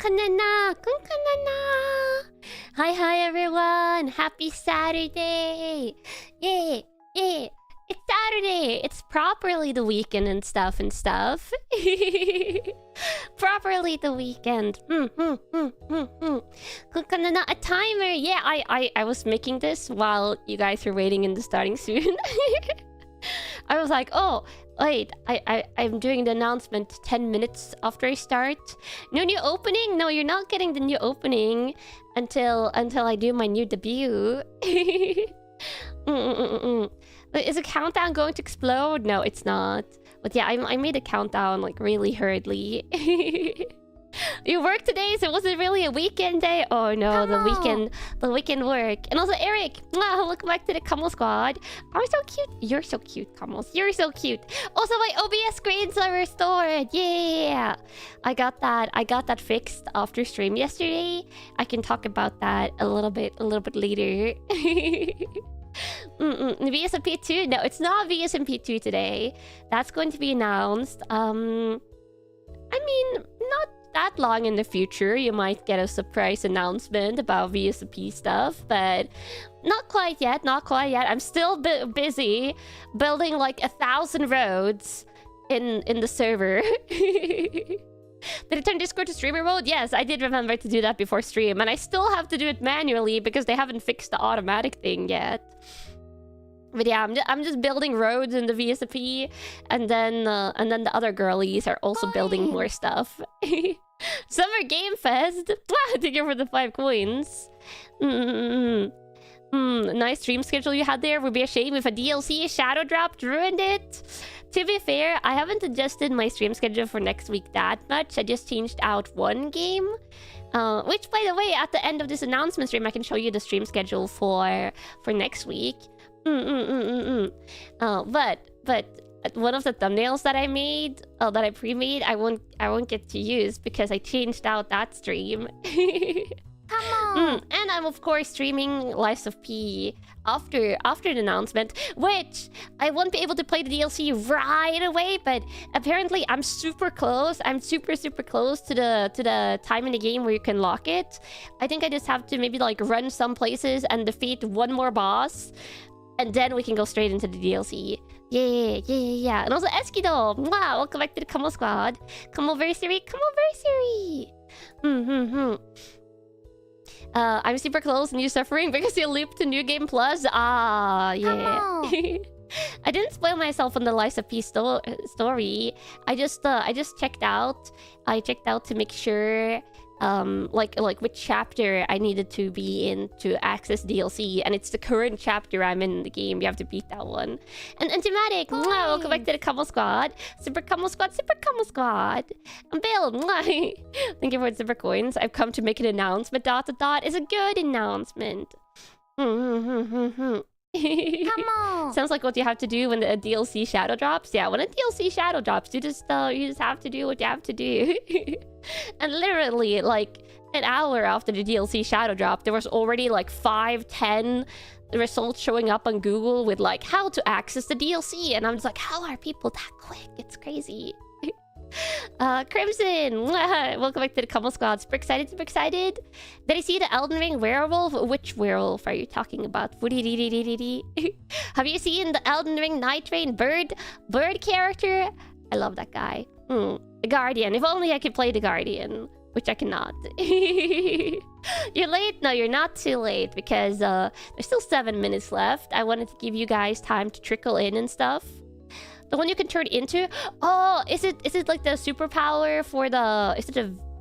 Kanna Hi everyone! Happy Saturday! Yeah, yeah! It's Saturday! It's properly the weekend and stuff. Properly the weekend. Kanna, a timer! Yeah, I was making this while you guys were waiting in the starting soon. I was like, oh, wait, I'm doing the announcement 10 minutes after I start. No new opening? No, you're not getting the new opening until I do my new debut. Is the countdown going to explode? No, it's not. But yeah, I made a countdown like really hurriedly. You work today, so was it really a weekend day? Oh no, the weekend work. And also Eric, welcome back to the Kamo squad. I'm so cute. You're so cute, Kamos. You're so cute. Also, my OBS screens are restored. Yeah, I got that fixed after stream yesterday. I can talk about that a little bit later. VSMP 2? No, it's not VSMP 2 today. That's going to be announced. I mean, not that long in the future. You might get a surprise announcement about VSMP stuff, but not quite yet. Not quite yet. I'm still busy building like 1,000 roads in the server. Did it turn Discord to streamer mode? Yes, I did remember to do that before stream, and I still have to do it manually because they haven't fixed the automatic thing yet. But yeah, I'm just building roads in the VSP, and then the other girlies are also building more stuff. Summer Game Fest. Thank you for the 5 coins. Nice stream schedule you had there. Would be a shame if a DLC shadow drop ruined it. To be fair, I haven't adjusted my stream schedule for next week that much. I just changed out one game. Which, by the way, at the end of this announcement stream, I can show you the stream schedule for next week. But one of the thumbnails that I made, that I pre-made, I won't get to use because I changed out that stream. Come on. And I'm of course streaming Lives of P after the announcement, which I won't be able to play the DLC right away, but apparently I'm super close. I'm super close to the time in the game where you can lock it. I think I just have to maybe like run some places and defeat one more boss, and then we can go straight into the DLC. Yeah. And also Eskido, wow, welcome back to the Como Squad. Comoversary. I'm super close and you suffering because you looped to New Game Plus. Ah, yeah. I didn't spoil myself on the Lies of P story. I just checked out. I checked out to make sure like which chapter I needed to be in to access DLC, and it's the current chapter I'm in the game. You have to beat that one. And Thematic, welcome back to the Como Squad. Super Como Squad. And Bill, thank you for the super coins. I've come to make an announcement. ... is a good announcement. Come on. Sounds like what you have to do when a DLC shadow drops. Yeah, when a DLC shadow drops, you just have to do what you have to do. And literally, like an hour after the DLC shadow drop, there was already like 5-10 results showing up on Google with like how to access the DLC, and I'm just like, how are people that quick? It's crazy. Crimson, welcome back to the Como Squad. Super excited. Did I see the Elden Ring werewolf? Which werewolf are you talking about? Have you seen the Elden Ring Night Train bird character? I love that guy. The Guardian. If only I could play the Guardian, which I cannot. You're late? No, you're not too late, because there's still 7 minutes left. I wanted to give you guys time to trickle in and stuff. The one you can turn into? Oh, is it like the superpower for the... Is it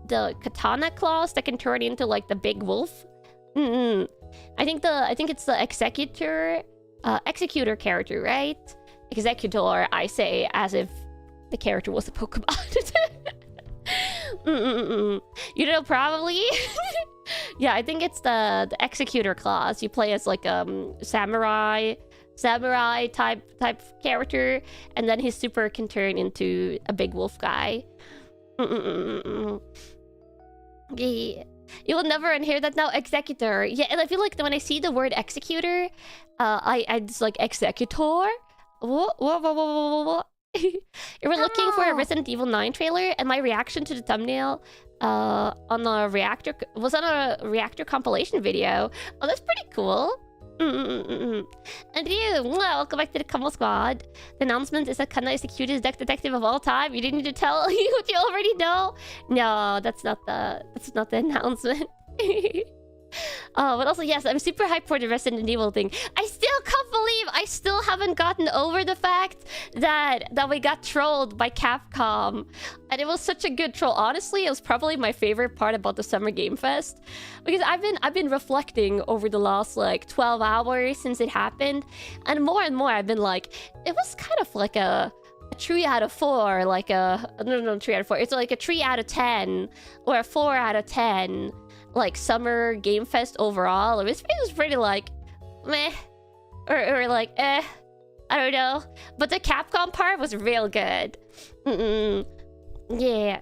the katana claws that can turn into like the big wolf? I think it's the executor character, right? Executor, I say, as if the character was a Pokemon. You know, probably. Yeah, I think it's the executor class. You play as like samurai type character, and then his super can turn into a big wolf guy. Yeah. You will never inherit that now. Executor. Yeah, and I feel like when I see the word executor, I just like executor. Whoa. You were looking for a Resident Evil 9 trailer, and my reaction to the thumbnail on a reactor compilation video. Oh, that's pretty cool. And you, welcome back to the Como Squad. The announcement is that Kanna is the cutest deck detective of all time. You didn't need to tell you what you already know. No, that's not the announcement. But also, yes, I'm super hyped for the Resident Evil thing. I still can't believe I still haven't gotten over the fact that we got trolled by Capcom. And it was such a good troll. Honestly, it was probably my favorite part about the Summer Game Fest. Because I've been reflecting over the last, like, 12 hours since it happened. And more I've been like, it was kind of like a 3 out of 4. Like a... No, 3 out of 4. It's like a 3 out of 10. Or a 4 out of 10. Like Summer Game Fest overall. It was pretty like meh, or like I don't know. But the Capcom part was real good. Yeah.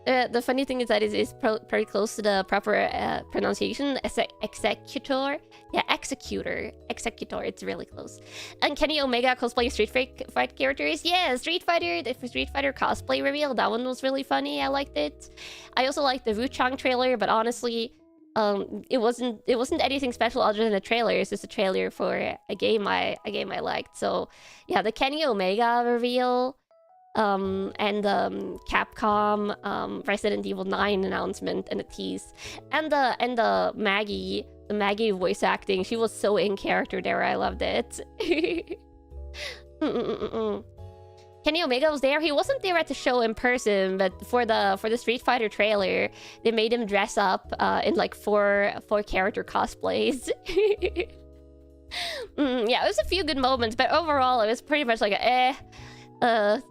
The funny thing is that it's pretty close to the proper pronunciation. Executor. Yeah, executor. Executor. It's really close. And Kenny Omega cosplaying Street Fighter characters. Yeah, Street Fighter. The Street Fighter cosplay reveal. That one was really funny. I liked it. I also liked the Wuchang trailer, but honestly, it wasn't anything special other than a trailer. It's just a trailer for a game I liked. So yeah, the Kenny Omega reveal. And Capcom Resident Evil 9 announcement and a tease, and the Maggie voice acting. She was so in character there. I loved it. Kenny Omega was there. He wasn't there at the show in person, but for the Street Fighter trailer, they made him dress up in like four character cosplays. Yeah, it was a few good moments, but overall it was pretty much like a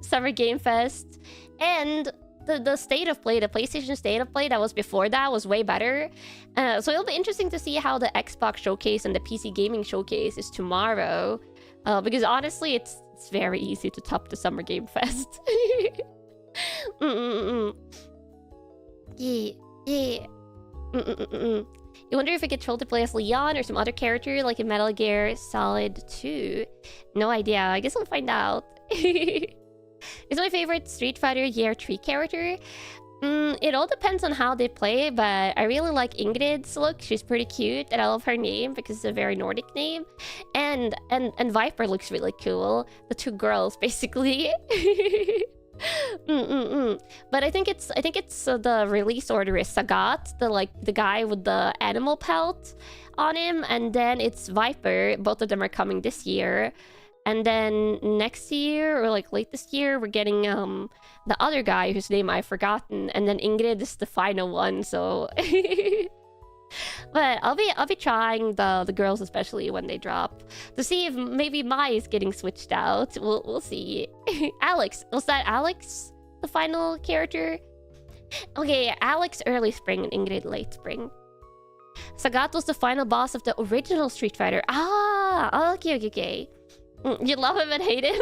Summer Game Fest. And the state of play, the PlayStation state of play that was before that was way better. So it'll be interesting to see how the Xbox showcase and the PC gaming showcase is tomorrow. Because honestly, it's very easy to top the Summer Game Fest. Yeah. You wonder if I get trolled to play as Leon or some other character like in Metal Gear Solid 2. No idea. I guess we'll find out. It's my favorite Street Fighter Year 3 character. It all depends on how they play, but I really like Ingrid's look. She's pretty cute, and I love her name because it's a very Nordic name. And Viper looks really cool. The two girls, basically. But I think it's the release order is Sagat, the guy with the animal pelt on him, and then it's Viper. Both of them are coming this year. And then next year, or like late this year, we're getting the other guy whose name I've forgotten. And then Ingrid is the final one, so... But I'll be trying the girls, especially when they drop, to see if maybe Mai is getting switched out. We'll see. Alex. Was that Alex? The final character? Okay, Alex early spring and Ingrid late spring. Sagat was the final boss of the original Street Fighter. Ah! Okay. You love him and hate him.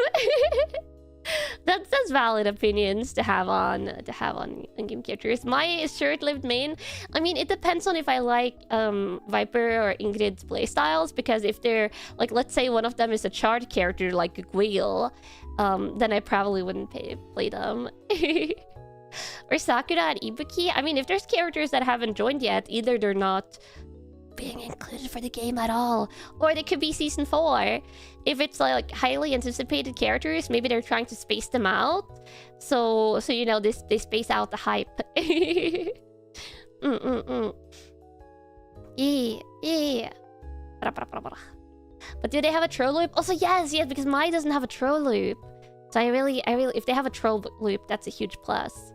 That's valid opinions to have on in-game characters. My short-lived main. I mean, it depends on if I like Viper or Ingrid's playstyles, because if they're like, let's say one of them is a charred character like Guile, then I probably wouldn't play them. Or Sakura and Ibuki. I mean, if there's characters that haven't joined yet, either they're not being included for the game at all, or they could be season 4. If it's like highly anticipated characters, maybe they're trying to space them out, so you know, they space out the hype. Yeah. But do they have a troll loop? Also, yes, because Mai doesn't have a troll loop, so I really, if they have a troll loop, that's a huge plus.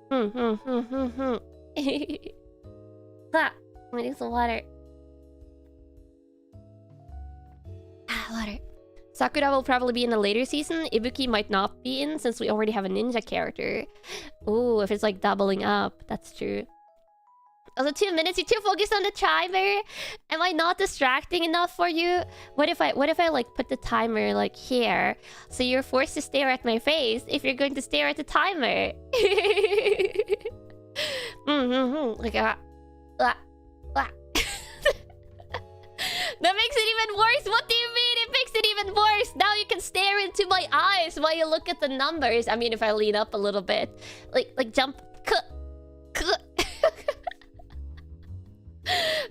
Let me drink some water. Water. Sakura will probably be in the later season. Ibuki might not be in, since we already have a ninja character. Ooh, if it's like doubling up, that's true. Also, 2 minutes. You're too focused on the timer. Am I not distracting enough for you? What if I like put the timer like here, so you're forced to stare at my face if you're going to stare at the timer? Like That makes it even worse. What do you mean? It makes it even worse. Now you can stare into my eyes while you look at the numbers. I mean, if I lean up a little bit, like jump.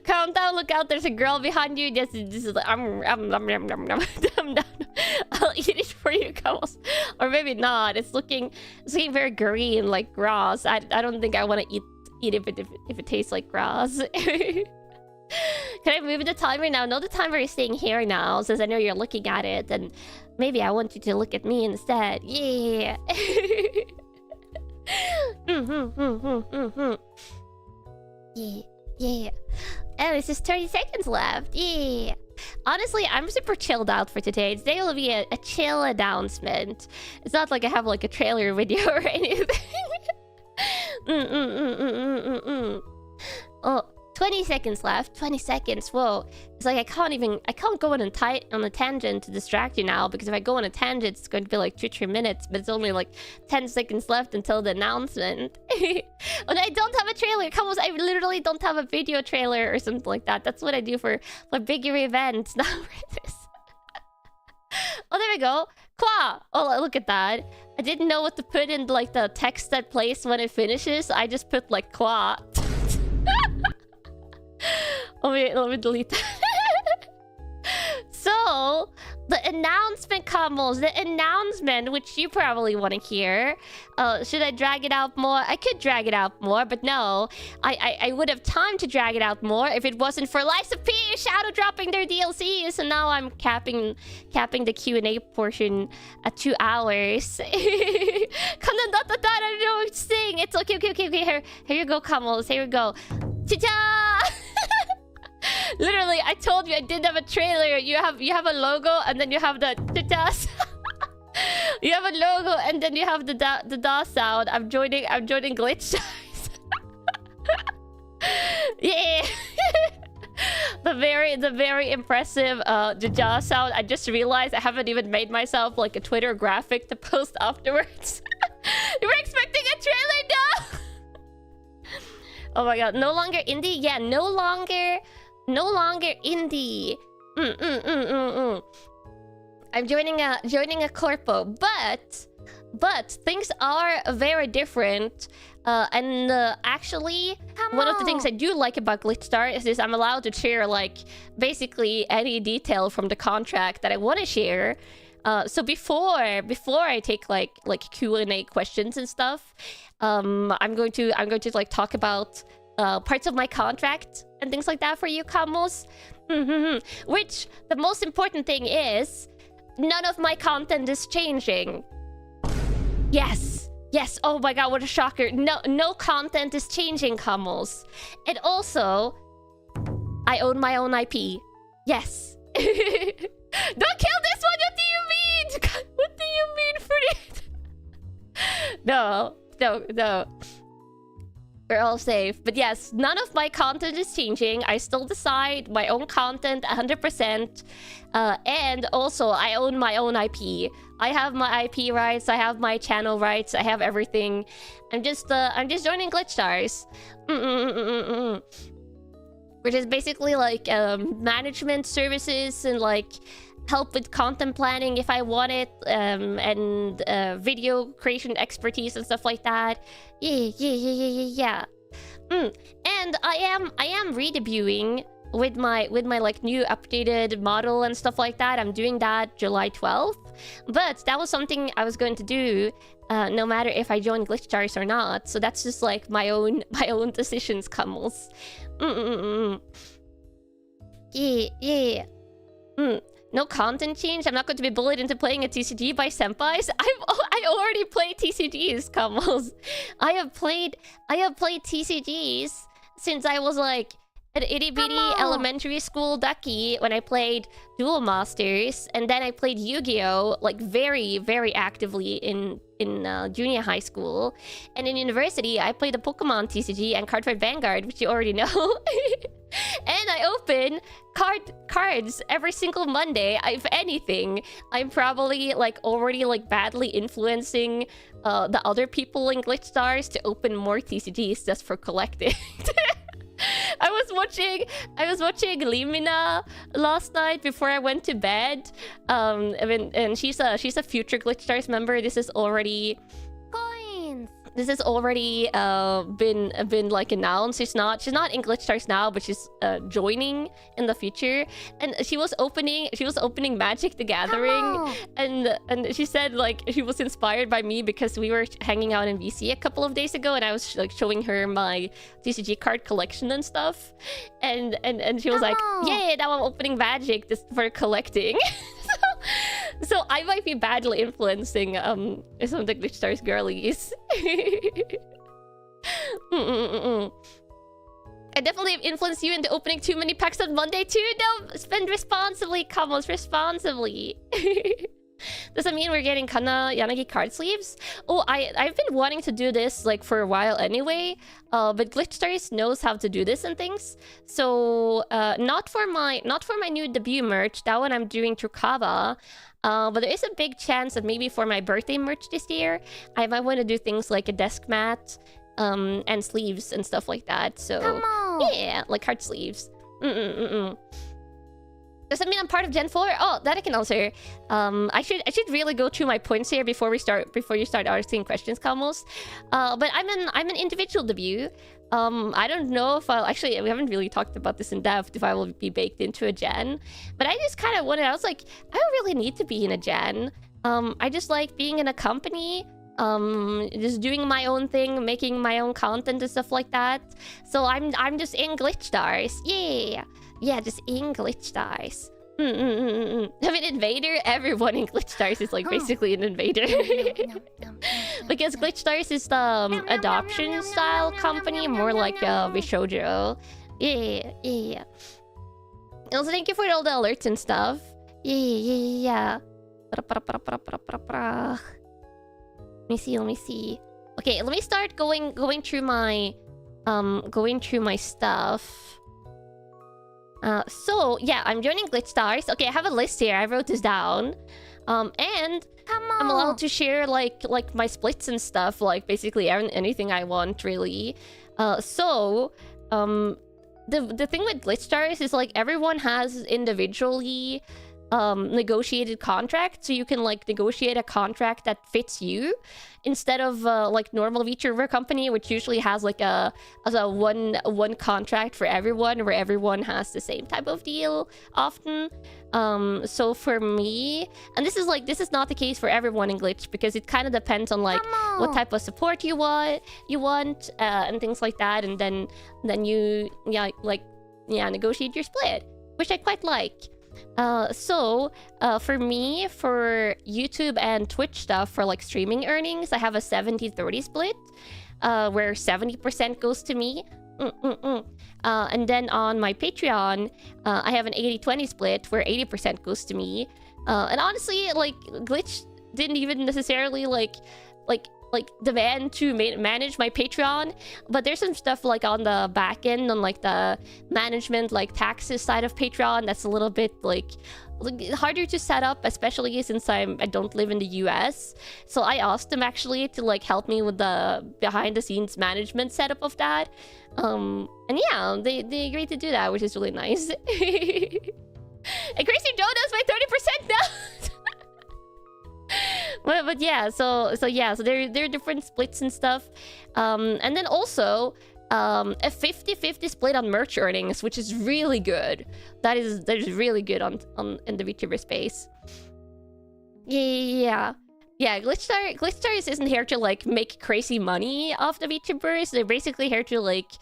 Countdown. Look out! There's a girl behind you. This is like I'll eat it for you, Kamos. Or maybe not. It's looking very green, like grass. I don't think I want to eat it if it tastes like grass. Can I move the timer now? No, the timer is staying here now, since I know you're looking at it, and maybe I want you to look at me instead. Yeah. Yeah. Oh, it's just 30 seconds left. Yeah. Honestly, I'm super chilled out for today. Today will be a chill announcement. It's not like I have like a trailer video or anything. Oh. 20 seconds left. 20 seconds. Whoa. It's like I can't go on a tangent to distract you now, because if I go on a tangent, it's going to be like 2-3 minutes, but it's only like 10 seconds left until the announcement. And I don't have a trailer. Come on, I literally don't have a video trailer or something like that. That's what I do for bigger events. Now for this. Oh, there we go. Qua! Oh, look at that. I didn't know what to put in like the text that plays when it finishes. I just put like qua. Oh wait, let me delete that. So, the announcement, Kamals. The announcement, which you probably want to hear. Should I drag it out more? I could drag it out more, but no. I would have time to drag it out more if it wasn't for Lies of P shadow dropping their DLC. So now I'm capping the Q&A portion at 2 hours. I don't know what to sing. It's okay. Here you go, Kamals. Here you go. Ta-da! Literally, I told you I didn't have a trailer. You have a logo, and then you have the ta-tas. You have a logo, and then you have the da sound. I'm joining glitch. Yeah. The very impressive da sound. I just realized I haven't even made myself like a Twitter graphic to post afterwards. You were expecting a trailer now? Oh my god, no longer indie? Yeah, no longer indie. I'm joining a corpo, but things are very different. And actually, one of the things I do like about Glitchstar is I'm allowed to share like basically any detail from the contract that I want to share. So before I take like Q&A questions and stuff, I'm going to like talk about parts of my contract and things like that for you, Kamos. Which the most important thing is, none of my content is changing. Yes. Oh my god, what a shocker. No content is changing, Kamos. And also, I own my own IP. Yes. Don't kill this one! What do you mean? What do you mean for it? No. We're all safe. But yes, none of my content is changing. I still decide my own content 100%. And also, I own my own IP. I have my IP rights. I have my channel rights. I have everything. I'm just joining Glitchstars. Which is basically like management services and like help with content planning if I want it, and video creation expertise and stuff like that. Yeah. And I am redebuting with my like new updated model and stuff like that. I'm doing that July 12th, but that was something I was going to do no matter if I join Glitchstars or not. So that's just like my own decisions, Kamals. Yeah. No content change. I'm not going to be bullied into playing a TCG by senpais. I already played TCGs, Kamals. I have played TCGs since I was like an itty bitty elementary school ducky when I played Duel Masters, and then I played Yu-Gi-Oh like very actively in junior high school, and in university I played the Pokemon TCG and Cardfight Vanguard, which you already know. And I open cards every single Monday. If anything, I'm probably like already like badly influencing the other people in Glitchstars to open more TCGs just for collecting. I was watching Limina last night before I went to bed. And she's a future Glitchstars member. This is already coins. This has already been like announced. She's not in Glitchstars now, but she's joining in the future. And she was opening Magic the Gathering, and she said like she was inspired by me because we were hanging out in VC a couple of days ago, and I was like showing her my TCG card collection and stuff, and she was like, "Yeah, now I'm opening Magic just for collecting." So I might be badly influencing some of the Glitchstars girlies. I definitely have influenced you into opening too many packs on Monday too. No, spend responsibly, Kamos, responsibly. Does that mean we're getting Kanna Yanagi card sleeves? Oh, I've been wanting to do this like for a while anyway. But Glitchstars knows how to do this and things. So not for my new debut merch. That one I'm doing through Kava. But there is a big chance that maybe for my birthday merch this year, I might want to do things like a desk mat, and sleeves and stuff like that. So yeah, like heart sleeves. Does that mean I'm part of Gen 4? Oh, that I can answer. I should really go through my points here before you start asking questions, Kamos. But I'm an individual debut. I don't know if I'll actually, we haven't really talked about this in depth, if I will be baked into a gen. But I just kind of wanted, I was like, I don't really need to be in a gen. I just like being in a company, just doing my own thing, making my own content and stuff like that. So I'm just in Glitchstars. Yeah, just in Glitchstars. I'm an invader. Everyone in Glitchstars is like basically an invader. Because Glitchstars is the adoption style company, more like Bishoujo. Yeah. Also, thank you for all the alerts and stuff. Yeah. Let me see. Okay, let me start going through my stuff. So yeah, I'm joining Glitchstars. Okay, I have a list here. I wrote this down. And I'm allowed to share like my splits and stuff, like basically anything I want, really. The thing with Glitchstars is like everyone has individually negotiated contract, so you can like negotiate a contract that fits you instead of like normal VTuber company, which usually has like a one contract for everyone, where everyone has the same type of deal often. So for me, and this is not the case for everyone in Glitch, because it kind of depends on like what type of support you want and things like that, and then you negotiate your split, which I quite like. For me, for YouTube and Twitch stuff, for like streaming earnings, I have a 70-30 split, where 70% goes to me. And then on my Patreon, I have an 80-20 split, where 80% goes to me. And honestly, like, Glitch didn't even necessarily like demand to manage my Patreon, but there's some stuff like on the back end, on like the management, like taxes side of Patreon, that's a little bit like harder to set up, especially since I don't live in the US. So I asked them actually to like help me with the behind the scenes management setup of that. And yeah, they agreed to do that, which is really nice. And Crazy Joe does my 30% now. But yeah, so there are different splits and stuff, and then also a 50-50 split on merch earnings, which is really good. That is really good on in the VTuber space. Yeah. Glitchstars isn't here to like make crazy money off the VTubers. They're basically here to like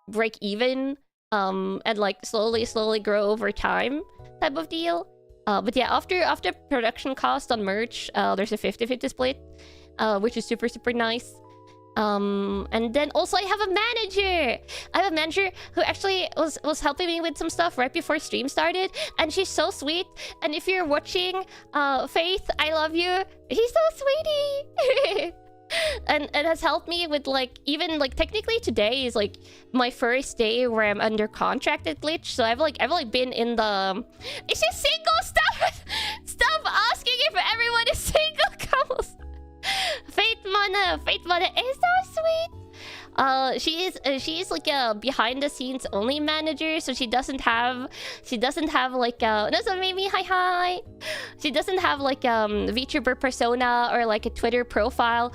break even, and like slowly grow over time type of deal. But yeah, after production cost on merch, there's a 50-50 split, which is super nice. And then also I have a manager. I have a manager who actually was helping me with some stuff right before stream started, and she's so sweet. And if you're watching, Faith, I love you. He's so sweetie. and has helped me with like, even like technically today is like my first day where I'm under contract at Glitch, so I've been in the... Is she single? Stop asking if everyone is single, couples. Fate Mana is so sweet. She is like a behind the scenes only manager, so she doesn't have like no, so maybe hi. She doesn't have like VTuber persona or like a Twitter profile.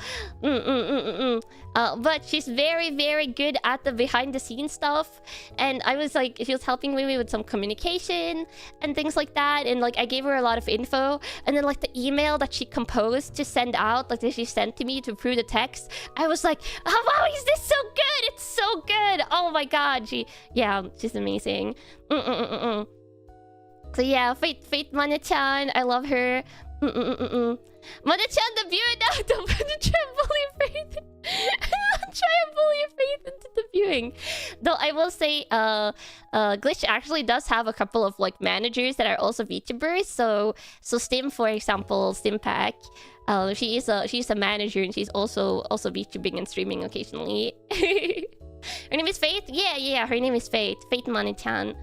But she's very good at the behind the scenes stuff, and I was like, she was helping me with some communication and things like that, and like I gave her a lot of info, and then like the email that she composed to send out, like that she sent to me to approve the text, I was like, oh wow, is this so good? It's so good. Oh my god, she's amazing. So yeah, Fate Mana-chan, I love her. Mana-chan debuted now. Don't bully Fate. try and bully your faith into debuting. Though I will say, Glitch actually does have a couple of like managers that are also VTubers. So Stim, for example, Stimpack, she's a manager and she's also VTubing and streaming occasionally. Her name is Faith? Yeah, her name is Faith. Faith Money-chan.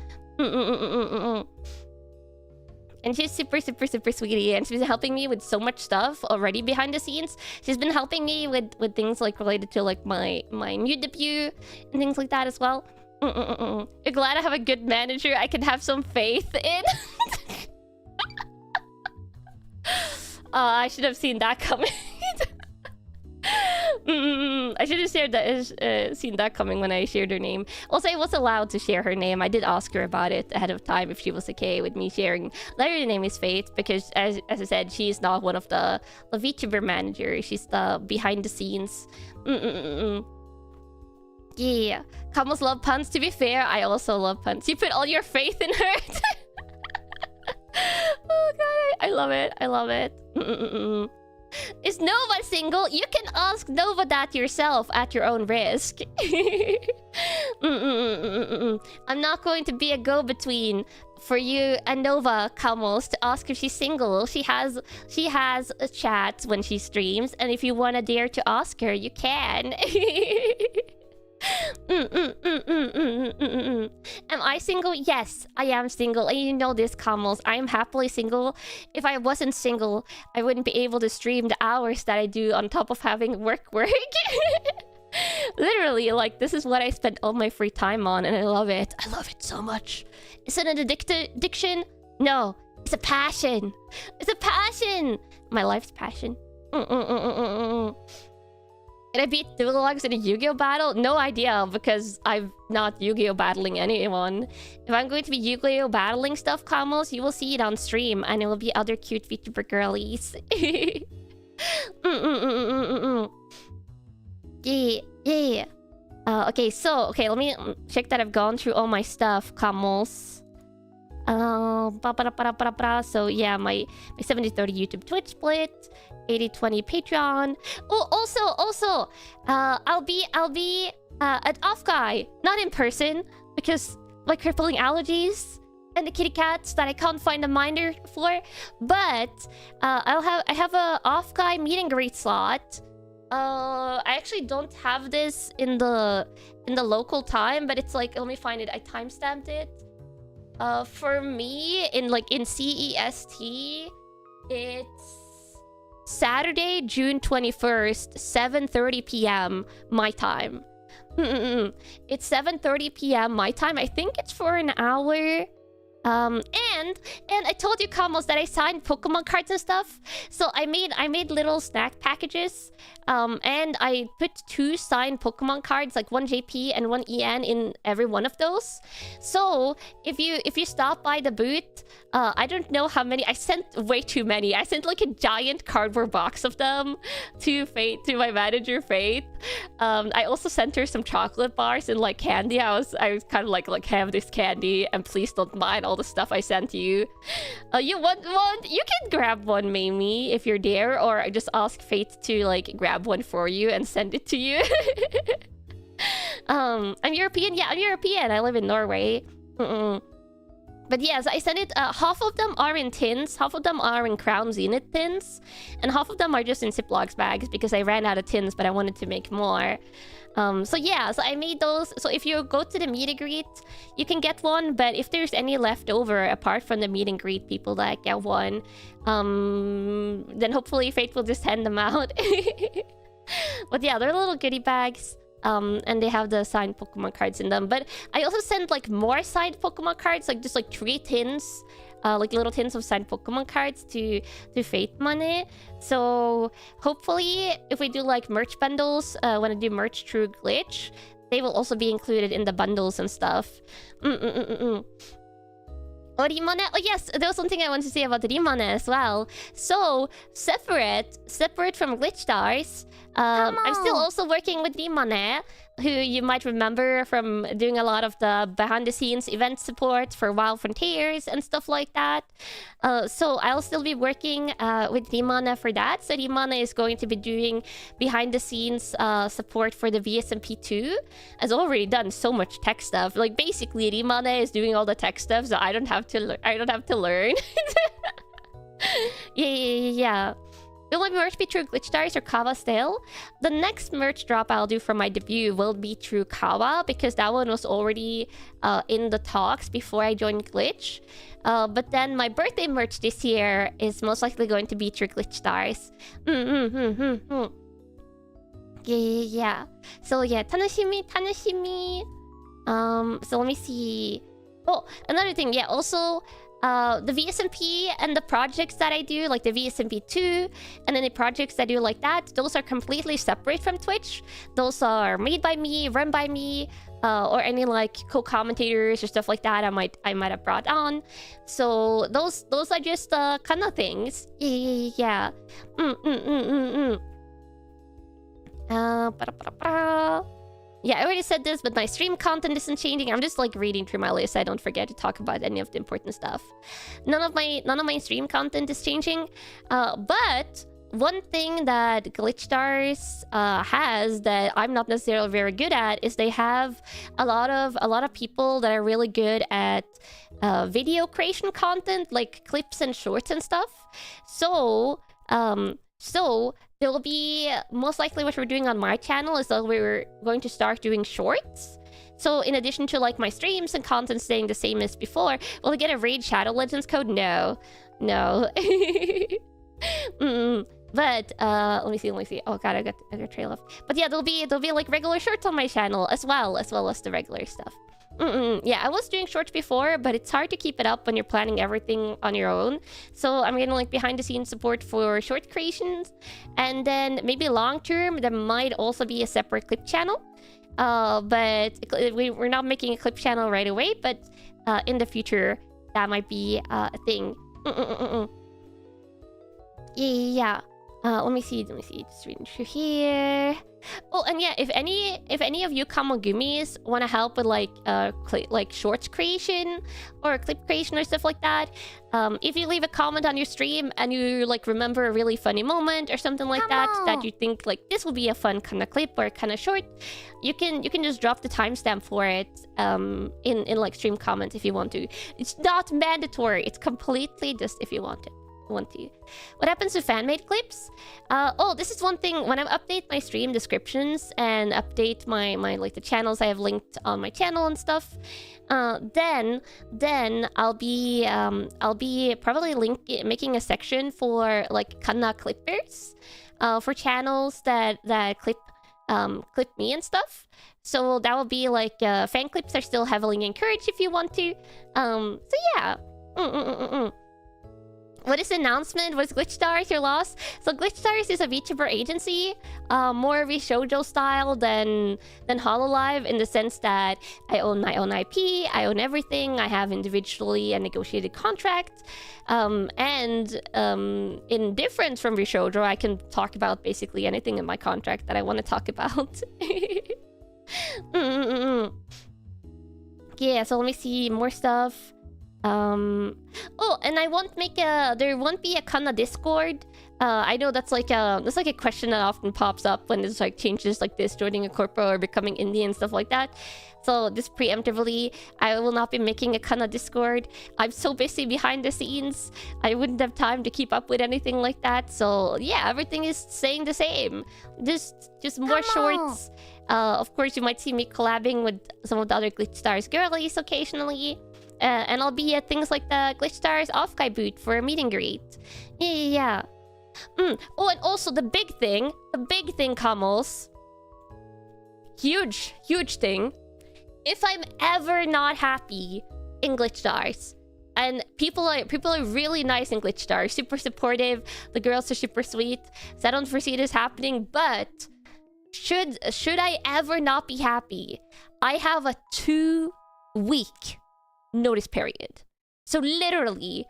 And she's super sweetie, and she's been helping me with so much stuff already behind the scenes. She's been helping me with things like related to like my new debut and things like that as well. You're glad I have a good manager I can have some faith in. I should have seen that coming. I should have seen that coming when I shared her name. Also, I was allowed to share her name. I did ask her about it ahead of time if she was okay with me sharing. Her name is Faith because, as I said, she's not one of the VTuber managers. She's the behind the scenes. Yeah, Kamos love puns. To be fair, I also love puns. You put all your faith in her. Oh god, I love it. I love it. Is Nova single? You can ask Nova that yourself at your own risk. I'm not going to be a go-between for you and Nova, Kamos, to ask if she's single. She has a chat when she streams, and if you want to dare to ask her, you can. Am I single? Yes, I am single. And you know this, Kamos. I am happily single. If I wasn't single, I wouldn't be able to stream the hours that I do on top of having work. Literally, like, this is what I spend all my free time on, and I love it. I love it so much. Is it an addiction? No, it's a passion. It's a passion. My life's passion. Did I beat Duologs in a Yu-Gi-Oh battle? No idea, because I'm not Yu-Gi-Oh battling anyone. If I'm going to be Yu-Gi-Oh battling stuff, Kamos, you will see it on stream, and it will be other cute VTuber girlies. Yeah. Okay, let me check that I've gone through all my stuff, Kamos. So yeah, my 70/30 YouTube Twitch split, 80/20 Patreon. Oh, also, I'll be at Offkai, not in person because my crippling allergies and the kitty cats that I can't find a minder for. But I have a Offkai meet and greet slot. I actually don't have this in the local time, but it's like, let me find it. I timestamped it. For me, in CEST, it's Saturday, June 21st, 7:30 p.m. my time. It's 7:30 p.m. my time. I think it's for an hour. And I told you, Kamos, that I signed Pokemon cards and stuff. So I made little snack packages. And I put 2 signed Pokemon cards, like 1 JP and 1 EN in every one of those. So if you stop by the booth, I don't know how many. I sent way too many. I sent like a giant cardboard box of them to my manager Faith. I also sent her some chocolate bars and like candy. I was kind of like have this candy and please don't mind all the stuff I sent you. You want one? You can grab one, Mamie, if you're there, or just ask Faith to like grab one for you and send it to you. I'm European. Yeah, I'm European. I live in Norway. But yes, I sent it. Half of them are in tins, half of them are in Crown Zenith tins, and half of them are just in Ziploc bags because I ran out of tins, but I wanted to make more. So yeah, so I made those. So if you go to the meet and greet, you can get one. But if there's any left over, apart from the meet and greet people that get one, then hopefully Fate will just hand them out. But yeah, they're little goodie bags. And they have the signed Pokemon cards in them. But I also sent like more signed Pokemon cards, like just like 3 tins, like little tins of signed Pokemon cards to Fate Money. So hopefully, if we do like merch bundles, when I do merch through Glitch, they will also be included in the bundles and stuff. Rimane. Oh yes, there was something I wanted to say about Rimane as well. So separate from Glitch Stars. I'm still also working with Rimane. who you might remember from doing a lot of the behind-the-scenes event support for Wild Frontiers and stuff like that. So I'll still be working with Rimana for that. So Rimana is going to be doing behind-the-scenes support for the VSMP2. Has already done so much tech stuff. Like basically, Rimana is doing all the tech stuff, so I don't have to learn. Yeah. Will my merch be through Glitch Stars or Kawa still? The next merch drop I'll do for my debut will be through Kawa, because that one was already in the talks before I joined Glitch. But then my birthday merch this year is most likely going to be through Glitch Stars. Yeah. So yeah, tanoshimi. So let me see. Oh, another thing. Yeah, also... the VSMP and the projects that I do, like the VSMP2, and then the projects that I do like that, those are completely separate from Twitch. Those are made by me, run by me, or any like co-commentators or stuff like that I might have brought on. So those are just kind of things. Yeah. Yeah, I already said this, but my stream content isn't changing. I'm just like reading through my list. I don't forget to talk about any of the important stuff. None of my stream content is changing. But one thing that Glitch Stars has that I'm not necessarily very good at is they have a lot of people that are really good at video creation content, like clips and shorts and stuff. So there will be, most likely what we're doing on my channel is that we're going to start doing shorts. So in addition to like my streams and content staying the same as before, will I get a Raid Shadow Legends code? No. But let me see. Oh god, I got trail off. But yeah, there'll be like regular shorts on my channel as well as the regular stuff. Yeah, I was doing shorts before, but it's hard to keep it up when you're planning everything on your own. So I'm getting like behind-the-scenes support for short creations, and then maybe long-term there might also be a separate clip channel. But we're not making a clip channel right away, but in the future that might be a thing. Yeah. Let me see. Just reading through here. Oh, and yeah, if any of you Kamogumis want to help with like shorts creation or clip creation or stuff like that, if you leave a comment on your stream and you like remember a really funny moment or something like that you think like this will be a fun kind of clip or kind of short, you can just drop the timestamp for it in like stream comments if you want to. It's not mandatory. It's completely just if you want it. What happens to fan-made clips? Oh, this is one thing. When I update my stream descriptions and update my like the channels I have linked on my channel and stuff, then I'll be probably making a section for like Kanna clippers, for channels that clip me and stuff. So that will be like fan clips are still heavily encouraged if you want to. So yeah. What is the announcement? What is Glitch Stars? Your loss? So Glitch Stars is a VTuber agency, more of a shoujo style than Hololive, in the sense that I own my own IP, I own everything, I have individually a negotiated contract, and in difference from VShoujo, I can talk about basically anything in my contract that I want to talk about. Yeah, so let me see more stuff. Oh, and there won't be a Kanna Discord. I know that's like a question that often pops up when there's like changes like this, joining a corpo or becoming indie and stuff like that. So just preemptively, I will not be making a Kanna Discord. I'm so busy behind the scenes, I wouldn't have time to keep up with anything like that. So yeah, everything is staying the same. Just more shorts. Of course, you might see me collabing with some of the other Glitch Stars girlies occasionally. And I'll be at things like the Glitch Stars Offkai booth for a meet and greet. Yeah. Oh, and also the big thing, Kamals. Huge thing. If I'm ever not happy in Glitch Stars, and people are really nice in Glitch Stars, super supportive, the girls are super sweet, so I don't foresee this happening, but should I ever not be happy, I have a 2-week notice period. So literally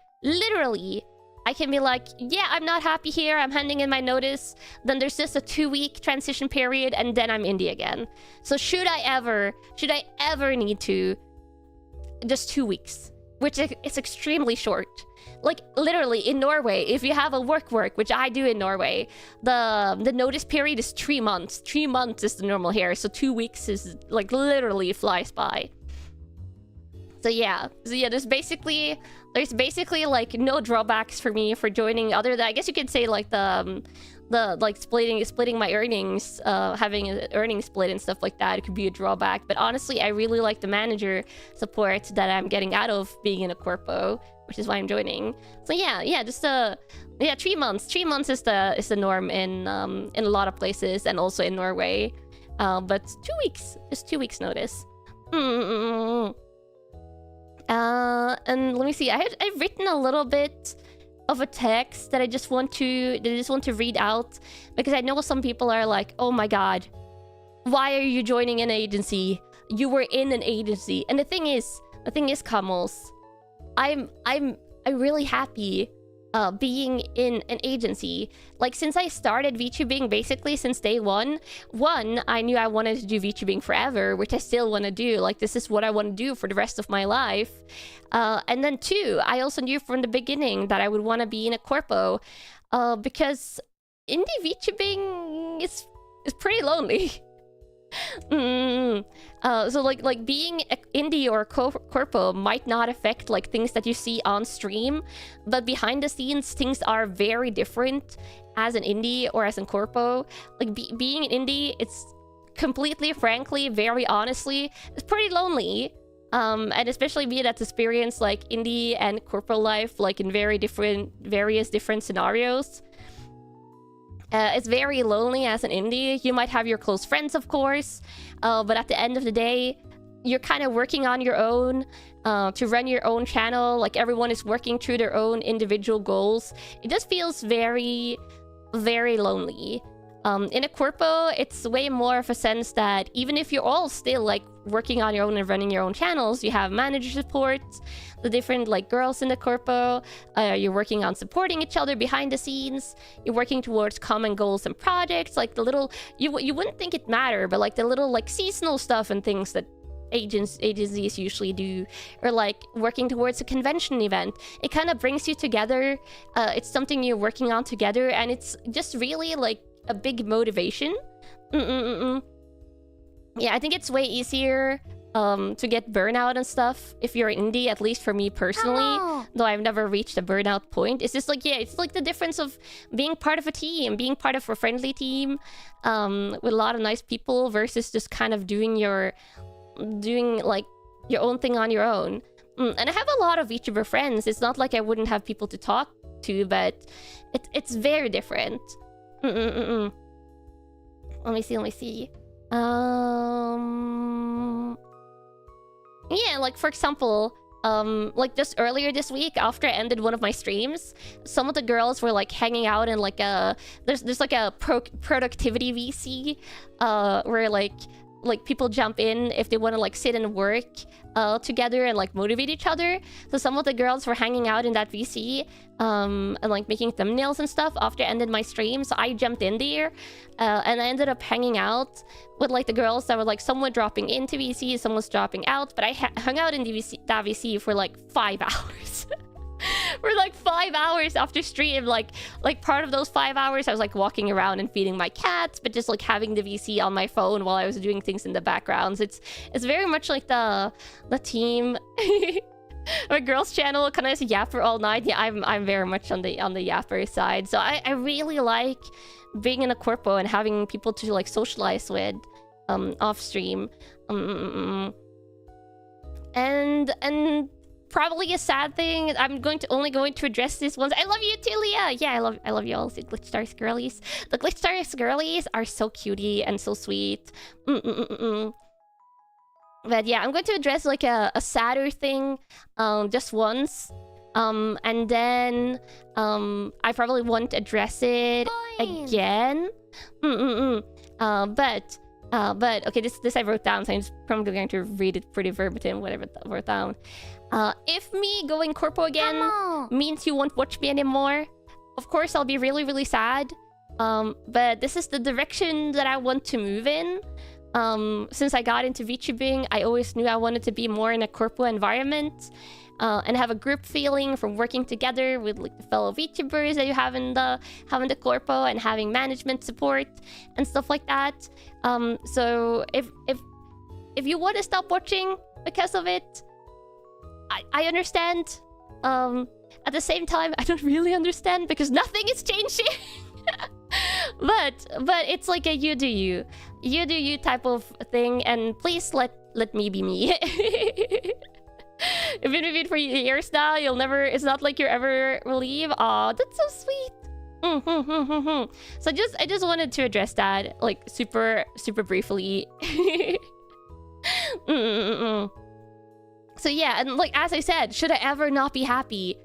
I can be like, yeah, I'm not happy here, I'm handing in my notice. Then there's just a 2-week transition period, and then I'm indie again. So should I ever need to, just 2 weeks, which is extremely short. Like, literally, in Norway, if you have a work, which I do in Norway, the notice period is 3 months. 3 months is the normal here, so 2 weeks is, like, literally flies by. So yeah, there's basically like no drawbacks for me for joining, other than, I guess you could say, like, the like splitting my earnings, having an earnings split and stuff like that. It could be a drawback, but honestly, I really like the manager support that I'm getting out of being in a corpo, which is why I'm joining. So yeah, just 3 months. 3 months is the norm in a lot of places, and also in Norway. But 2 weeks, just 2 weeks notice. And let me see. I've written a little bit of a text that I just want to read out, because I know some people are like, "Oh my god, why are you joining an agency? You were in an agency." And the thing is, Kamals, I'm really happy being in an agency. Like, since I started VTubing, basically since day one, I knew I wanted to do VTubing forever, which I still want to do. Like, this is what I want to do for the rest of my life. And then 2, I also knew from the beginning that I would want to be in a corpo, because indie VTubing is pretty lonely. So like being indie or corpo might not affect like things that you see on stream, but behind the scenes things are very different as an indie or as a corpo. Like being an indie, it's completely frankly, very honestly, it's pretty lonely. And especially me that's experienced like indie and corpo life like in various different scenarios. It's very lonely as an indie. You might have your close friends, of course, but at the end of the day, you're kind of working on your own to run your own channel. Like, everyone is working through their own individual goals. It just feels very, very lonely. In a corpo, it's way more of a sense that even if you're all still like working on your own and running your own channels, you have manager support, the different like girls in the corpo, you're working on supporting each other behind the scenes, you're working towards common goals and projects, like the little, you wouldn't think it mattered, but like the little like seasonal stuff and things that agencies usually do, or like working towards a convention event. It kind of brings you together. It's something you're working on together, and it's just really like a big motivation. Yeah, I think it's way easier to get burnout and stuff if you're indie, at least for me personally. Though I've never reached a burnout point. It's just like, yeah, it's like the difference of being part of a team, being part of a friendly team with a lot of nice people versus just kind of doing like your own thing on your own. And I have a lot of VTuber friends. It's not like I wouldn't have people to talk to, but it's very different. Let me see. Yeah, like for example, like just earlier this week after I ended one of my streams, some of the girls were like hanging out in like there's like a productivity VC where like people jump in if they want to like sit and work together and like motivate each other. So some of the girls were hanging out in that VC and like making thumbnails and stuff after I ended my stream. So I jumped in there and I ended up hanging out with like the girls that were like somewhat dropping into VC, some was dropping out, but I hung out in that VC for like 5 hours. For like 5 hours after stream. Like part of those 5 hours I was like walking around and feeding my cats, but just like having the VC on my phone while I was doing things in the backgrounds. It's very much like the team my girls channel kind of yapper all night. Yeah, I'm very much on the yapper side. So I really like being in a corpo and having people to like socialize with off stream. And probably a sad thing. I'm only going to address this once. I love you too, Leah. Yeah, I love you all, the Glitch Stars girlies. The Glitch Stars girlies are so cutie and so sweet. But yeah, I'm going to address like a sadder thing just once. And then I probably won't address it again. But okay, this I wrote down, so I'm just probably going to read it pretty verbatim, whatever I wrote down. If me going corpo again means you won't watch me anymore, of course I'll be really, really sad. But this is the direction that I want to move in. Since I got into VTubing, I always knew I wanted to be more in a corpo environment. And have a group feeling from working together with like the fellow VTubers that you have in the corpo, and having management support and stuff like that. So if you want to stop watching because of it, I understand. At the same time, I don't really understand because nothing is changing. but it's like a you do you type of thing, and please let me be me. I've been with it for years now. You'll never. It's not like you're ever will leave. Aw, that's so sweet. So I just wanted to address that like super briefly. So yeah, and like as I said, should I ever not be happy?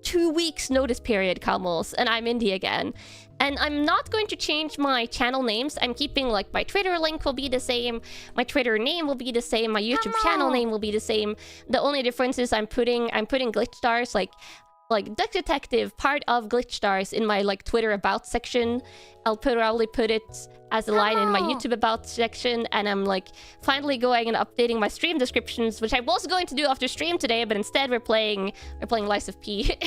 2 weeks notice period, Kamals, and I'm indie again. And I'm not going to change my channel names. I'm keeping like my Twitter link will be the same, my Twitter name will be the same, my YouTube channel name will be the same. The only difference is I'm putting glitch stars like Duck Detective, part of glitch stars in my like Twitter about section. I'll probably put it as a line in my YouTube about section, and I'm like finally going and updating my stream descriptions, which I was going to do after stream today, but instead we're playing Lies of P.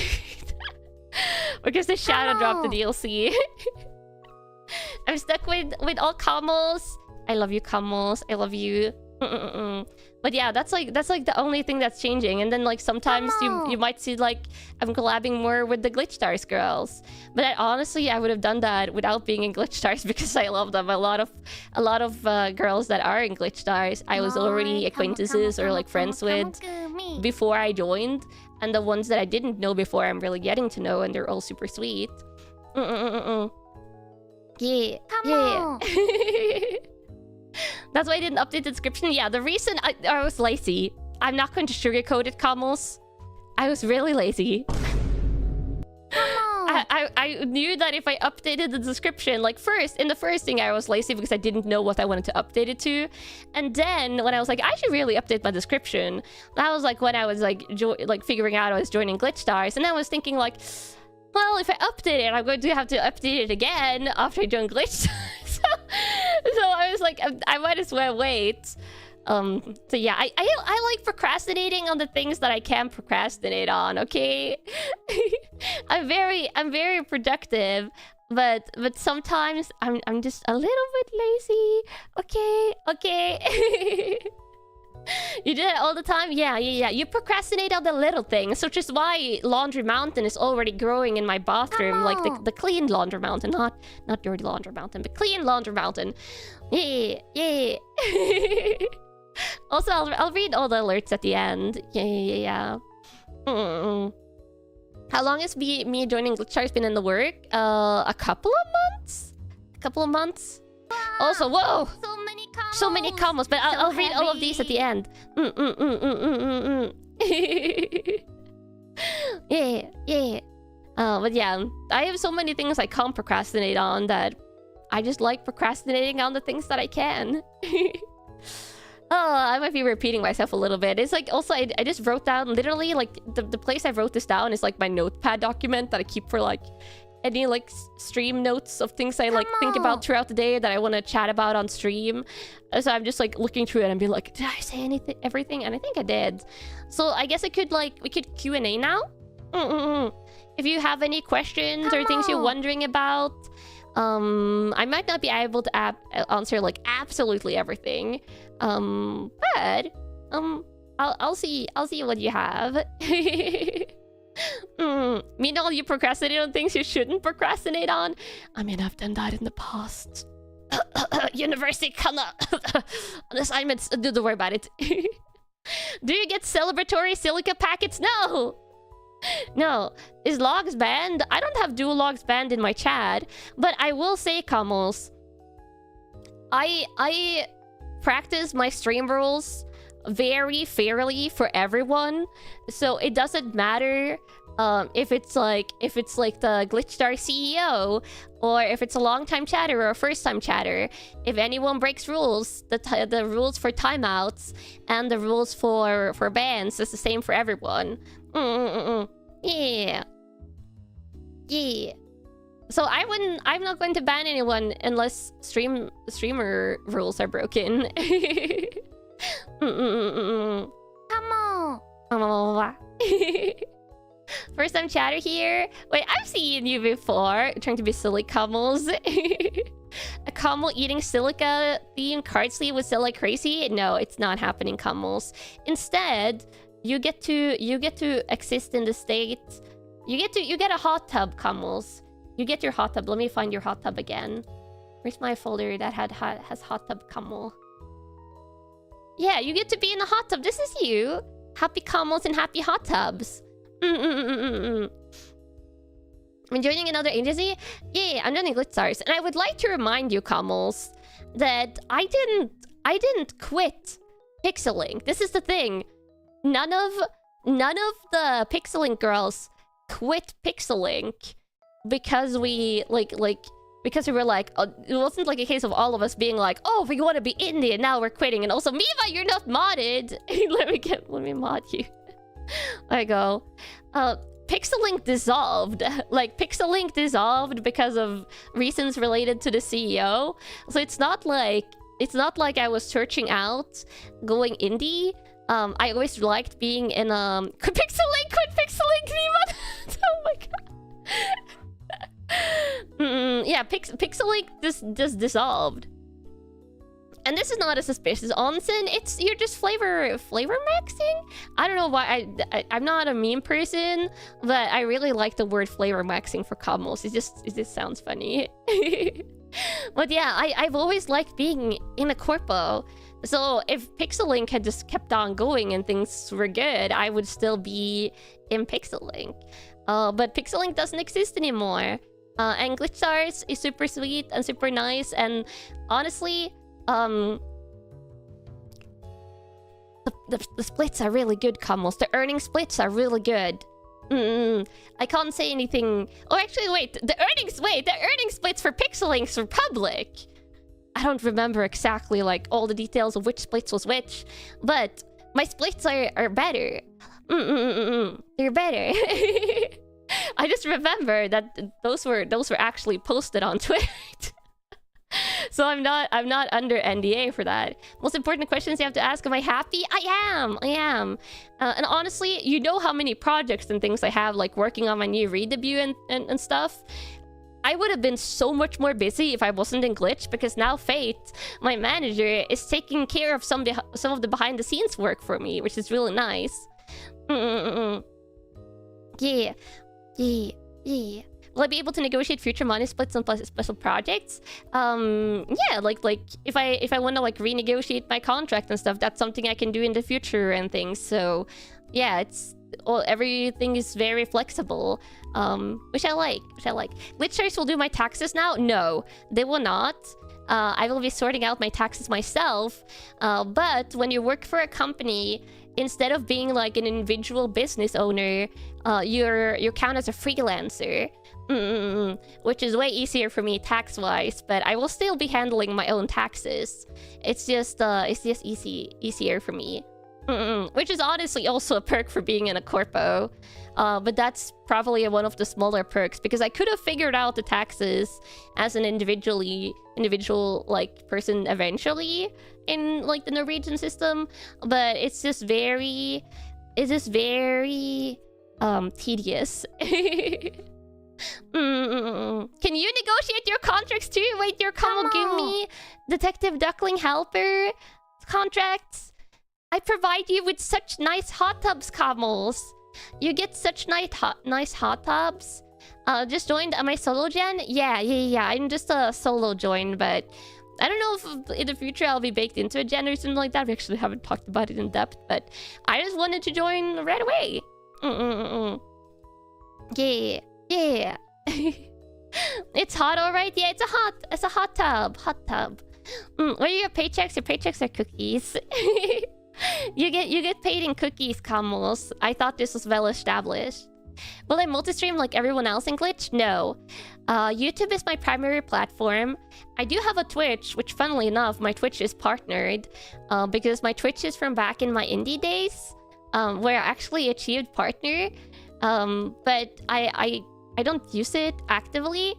Because the shadow dropped the DLC. I'm stuck with all Kamals. I love you, Kamals. I love you. But yeah, that's like the only thing that's changing. And then like sometimes you might see like I'm collabing more with the Glitch Stars girls. But honestly, I would have done that without being in Glitch Stars because I love them. A lot of girls that are in Glitch Stars I was already acquaintances or like friends with before I joined. And the ones that I didn't know before, I'm really getting to know, and they're all super sweet. Yeah. That's why I didn't update the description. Yeah, the reason I was lazy. I'm not going to sugarcoat it, Kamals. I was really lazy. I knew that if I updated the description, like in the first thing I was lazy because I didn't know what I wanted to update it to. And then when I was like, I should really update my description, that was like when I was like figuring out I was joining Glitch Stars. And I was thinking like, well, if I update it, I'm going to have to update it again after I join Glitch Stars. So I was like, I might as well wait. So yeah, I like procrastinating on the things that I can procrastinate on, okay? I'm very productive, but sometimes I'm just a little bit lazy. Okay. You do it all the time? Yeah. You procrastinate on the little things, which is why Laundry Mountain is already growing in my bathroom. Like the clean Laundry Mountain, not dirty Laundry Mountain, but clean Laundry Mountain. Yeah. Also, I'll read all the alerts at the end. Yeah. How long has me joining Glitch Stars been in the work? A couple of months. Also, whoa! So many combos, but I'll read all of these at the end. Yeah. But yeah, I have so many things I can't procrastinate on that I just like procrastinating on the things that I can. I might be repeating myself a little bit. It's like also I just wrote down literally like the place I wrote this down is like my notepad document that I keep for like any like stream notes of things I like think about throughout the day that I want to chat about on stream. So I'm just like looking through it and be like, did I say everything? And I think I did. So I guess we could Q&A now. If you have any questions or things you're wondering about, I might not be able to answer like absolutely everything. But I'll see what you have. Meanwhile, you procrastinate on things you shouldn't procrastinate on. I mean, I've done that in the past. University Kanna on assignments. Don't worry about it. Do you get celebratory silica packets? No. Is logs banned? I don't have dual logs banned in my chat, but I will say, Kamals, I practice my stream rules very fairly for everyone. So it doesn't matter if it's like the Glitchstar CEO, or if it's a long-time chatter or a first-time chatter. If anyone breaks rules, the rules for timeouts and the rules for bans is the same for everyone. Yeah. Yeah. So I'm not going to ban anyone unless streamer rules are broken. Come on. First time chatter here. Wait, I've seen you before. Trying to be silly, Camels. A Camel eating silica themed card sleeve with Silla crazy? No, it's not happening, Camels. Instead, you get to exist in the state. You get a hot tub, Camels. You get your hot tub. Let me find your hot tub again. Where's my folder that has hot tub Camel? Yeah, you get to be in the hot tub. This is you. Happy Camels and happy hot tubs. I'm joining another agency. Yeah, I'm joining Glitchstars, and I would like to remind you, Camels, that I didn't quit Pixelink. This is the thing. None of the Pixelink girls quit Pixelink because we because we were like, it wasn't like a case of all of us being like, oh, we want to be indie and now we're quitting. And also, Miva, you're not modded. let me mod you. I go. Pixelink dissolved. Like, Pixelink dissolved because of reasons related to the CEO. So it's not like I was searching out going indie. I always liked being in quit Pixelink, Miva. Oh my god. Yeah, Pixelink just dissolved. And this is not a suspicious onsen. You're just flavor maxing. I don't know why I'm not a meme person, but I really like the word flavor maxing for Camels. It just sounds funny. But yeah, I've always liked being in a corpo. So if Pixelink had just kept on going and things were good, I would still be in Pixelink. But Pixelink doesn't exist anymore. And Glitchstars is super sweet and super nice. And honestly, the splits are really good, Camels. The earning splits are really good. I can't say anything. Oh, actually, wait. The earning splits for Pixelink's for public. I don't remember exactly like all the details of which splits was which, but my splits are better. They're better. I just remember that those were actually posted on Twitter. So I'm not under NDA for that. Most important questions you have to ask: am I happy? I am. And honestly, you know how many projects and things I have, like working on my new re-debut and stuff. I would have been so much more busy if I wasn't in Glitch, because now Fate, my manager, is taking care of some of the behind the scenes work for me, which is really nice. Yeah. Will I be able to negotiate future money splits on special projects? Yeah, like if I want to like renegotiate my contract and stuff, that's something I can do in the future and things. So yeah, everything is very flexible, which I like. Glitchers will do my taxes now? No, they will not. I will be sorting out my taxes myself. But when you work for a company, instead of being like an individual business owner, you count as a freelancer. Which is way easier for me tax-wise, but I will still be handling my own taxes. It's just easier for me. Which is honestly also a perk for being in a corpo. But that's probably one of the smaller perks, because I could have figured out the taxes as an individual like person eventually in like the Norwegian system, but it's just very tedious. Can you negotiate your contracts too? Wait, your com will give me Detective Duckling Helper contracts. I provide you with such nice hot tubs, Camels. You get such nice hot tubs. Just joined. Am I solo gen? Yeah. I'm just a solo join, but I don't know if in the future I'll be baked into a gen or something like that. We actually haven't talked about it in depth, but I just wanted to join right away. Yeah. It's hot, all right. Yeah, it's a hot tub. What are your paychecks? Your paychecks are cookies. You get paid in cookies, Camels. I thought this was well established. Will I multi-stream like everyone else in Glitch? No. YouTube is my primary platform. I do have a Twitch, which funnily enough, my Twitch is partnered. Because my Twitch is from back in my indie days. Where I actually achieved partner. But I don't use it actively,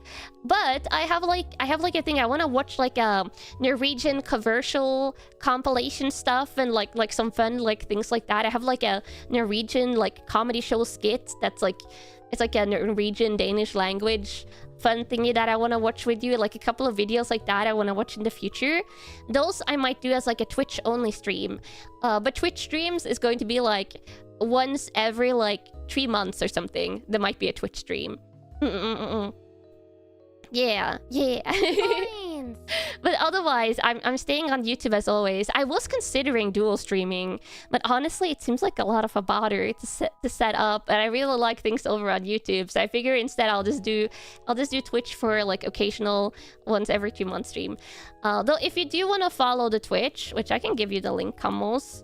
but I have like a thing. I want to watch like a Norwegian commercial compilation stuff and like some fun like things like that. I have like a Norwegian like comedy show skit that's like it's like a Norwegian Danish language fun thingy that I want to watch with you. Like a couple of videos like that I want to watch in the future. Those I might do as like a Twitch only stream. But Twitch streams is going to be like once every like 3 months or something. There might be a Twitch stream. Yeah. But otherwise, I'm staying on YouTube as always. I was considering dual streaming, but honestly, it seems like a lot of a bother to set up, and I really like things over on YouTube. So I figure instead I'll just do Twitch for like occasional once every 2 month stream. Though if you do want to follow the Twitch, which I can give you the link, Camels.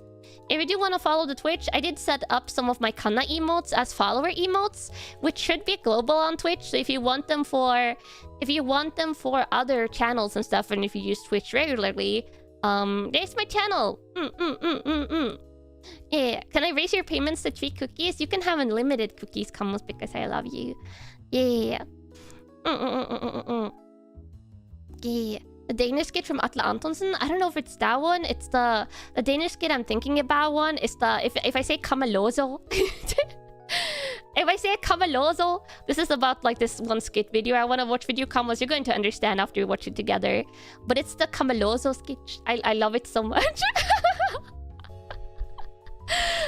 If you do want to follow the Twitch, I did set up some of my Kanna emotes as follower emotes, which should be global on Twitch. So if you want them for other channels and stuff, and if you use Twitch regularly, there's my channel. Yeah, can I raise your payments to 3 cookies? You can have unlimited cookies, Camus, because I love you. Yeah. Yeah. The Danish skit from Atle Antonsen. I don't know if it's that one. It's the Danish skit I'm thinking about one. It's the if I say Kamalozo. If I say Kamalozo, this is about like this one skit video I want to watch with you, Kamos. You're going to understand after we watch it together. But it's the Kamalozo skit. I love it so much.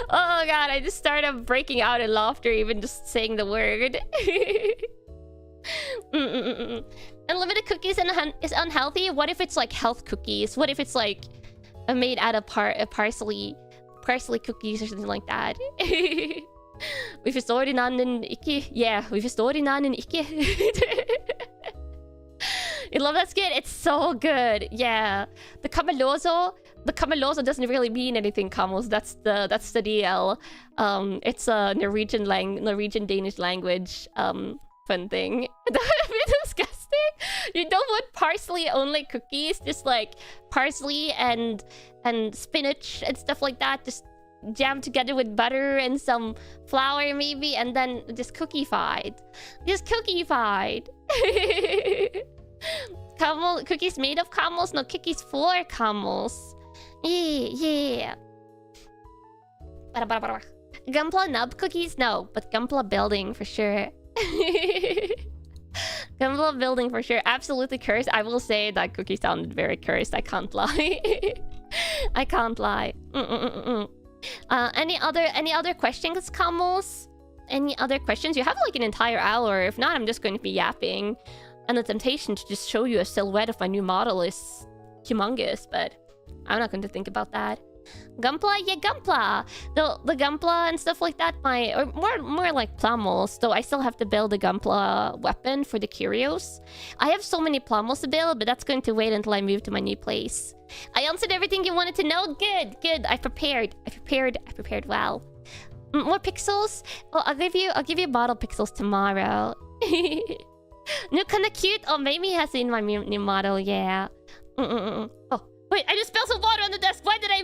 Oh god, I just started breaking out in laughter even just saying the word. Unlimited cookies is unhealthy. What if it's like health cookies? What if it's like made out of parsley cookies or something like that? Vi förstår innan ikke. Yeah, vi förstår innan ikke. You love that skit? It's so good. Yeah, the Kamalozo doesn't really mean anything, Kamos. That's the DL. It's a Norwegian Danish language fun thing. That would be disgusting. You don't want parsley only cookies, just like parsley and spinach and stuff like that, just jammed together with butter and some flour maybe, and then just cookie-fied. Camel cookies made of camels? No, cookies for camels. Yeah. Gunpla nub cookies? No, but Gunpla building for sure. Gunpla building for sure. Absolutely cursed. I will say that cookie sounded very cursed. I can't lie. I can't lie. Any other questions, Camels? Any other questions? You have like an entire hour. If not, I'm just going to be yapping. And the temptation to just show you a silhouette of my new model is humongous, but I'm not going to think about that. Gunpla? Yeah, Gunpla! The Gunpla and stuff like that, or more like Plamos, though I still have to build a Gunpla weapon for the Curios. I have so many Plamos to build, but that's going to wait until I move to my new place. I answered everything you wanted to know? Good. I prepared well. More pixels? Well, I'll give you bottle pixels tomorrow. New kinda cute? Oh, maybe he has seen my new model, yeah. Oh, wait, I just spilled some water on the desk. Why did I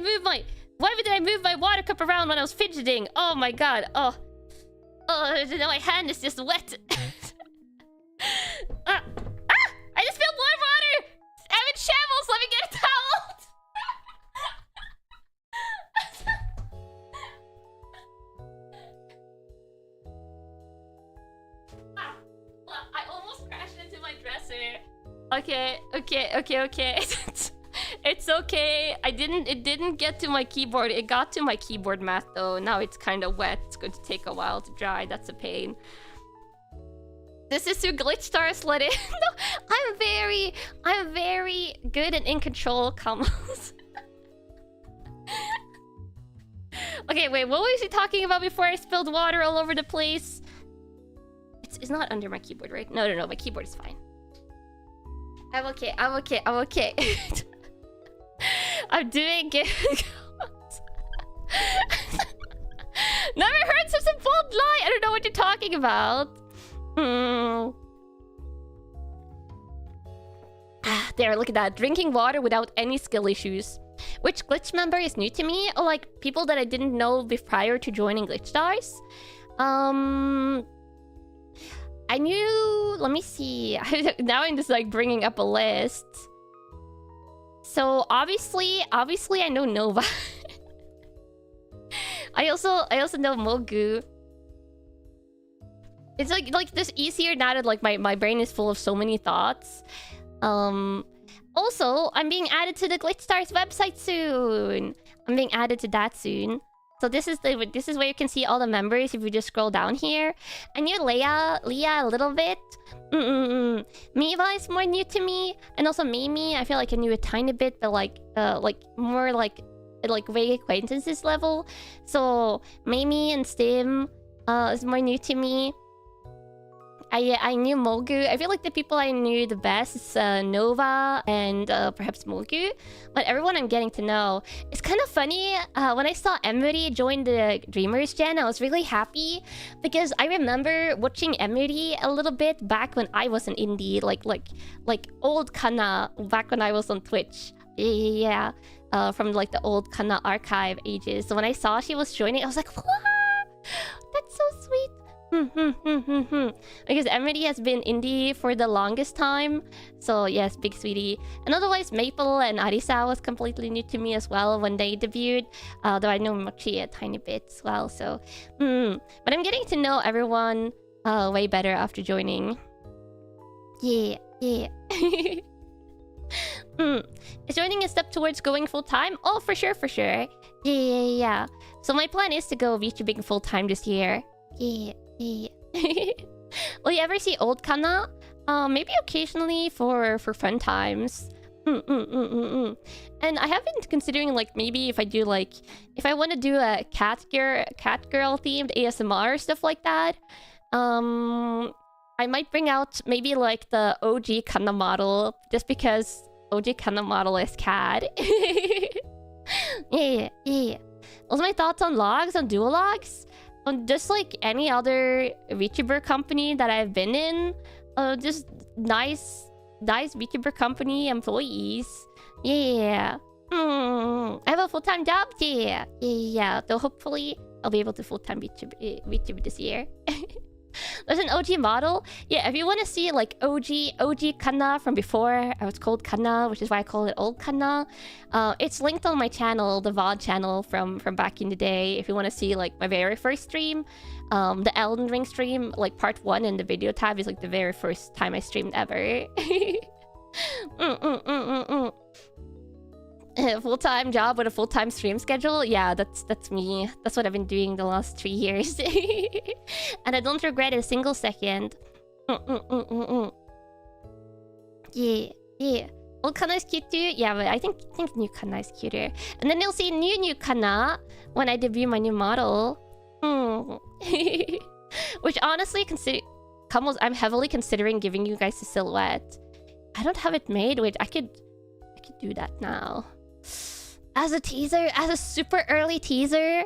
move my water cup around when I was fidgeting? Oh my god. Oh, now my hand is just wet. I just spilled more water! I'm in shambles! Let me get a towel! I almost crashed into my dresser. Okay. It's okay. It didn't get to my keyboard. It got to my keyboard mat though. Now it's kind of wet. It's going to take a while to dry. That's a pain. This is your glitch stars. Let it. No, I'm very good and in control. Camels. Okay, wait. What was he talking about before I spilled water all over the place? It's not under my keyboard, right? No. My keyboard is fine. I'm okay. I'm doing good. Never heard such a bold lie. I don't know what you're talking about. There, look at that. Drinking water without any skill issues. Which glitch member is new to me? Oh, like people that I didn't know prior to joining Glitch Stars. I knew... Let me see. Now I'm just like bringing up a list. So obviously I know Nova. I also know Mogu. It's like this easier now that like my brain is full of so many thoughts. Also, I'm being added to the Glitch Stars website soon. I'm being added to that soon. So this is where you can see all the members if you just scroll down here. I knew Leah a little bit. Miva is more new to me, and also Mimi. I feel like I knew a tiny bit, but like more like way acquaintances level. So Mimi and Stim is more new to me. I knew Mogu. I feel like the people I knew the best is Nova and perhaps Mogu. But everyone I'm getting to know. It's kind of funny. When I saw Emery join the Dreamers Gen, I was really happy. Because I remember watching Emery a little bit back when I was an indie. Like old Kanna back when I was on Twitch. Yeah. From like the old Kanna archive ages. So when I saw she was joining, I was like, wow! That's so sweet. Because Emery has been indie for the longest time. So yes, big sweetie. And otherwise Maple and Arisa was completely new to me as well when they debuted. Though I know Mochi a tiny bit as well. So but I'm getting to know everyone way better after joining. Yeah. Is joining a step towards going full-time? Oh, for sure. Yeah. So my plan is to go VTubing full-time this year. Yeah. Will you ever see old Kanna? Maybe occasionally for fun times. And I have been considering like maybe if I want to do a cat girl themed ASMR stuff like that. I might bring out maybe like the OG Kanna model just because OG Kanna model is cat. Yeah. Those are my thoughts on logs, on dual logs. Just like any other VTuber company that I've been in, just nice VTuber company employees. Yeah. I have a full-time job. Yeah. Though hopefully I'll be able to full-time VTuber this year. There's an OG model. Yeah, if you want to see like OG Kanna from before, I was called Kanna, which is why I call it old Kanna. It's linked on my channel, the VOD channel from back in the day. If you want to see like my very first stream, the Elden Ring stream, like part 1 in the video tab is like the very first time I streamed ever. Full-time job with a full-time stream schedule. Yeah, that's me. That's what I've been doing the last 3 years. And I don't regret it a single second. Yeah. Old Kanna is cute too. Yeah, but I think new Kanna is cuter. And then you'll see new Kanna when I debut my new model. Which honestly, I'm heavily considering giving you guys a silhouette. I don't have it made. Wait, I could do that now. As a teaser, as a super early teaser,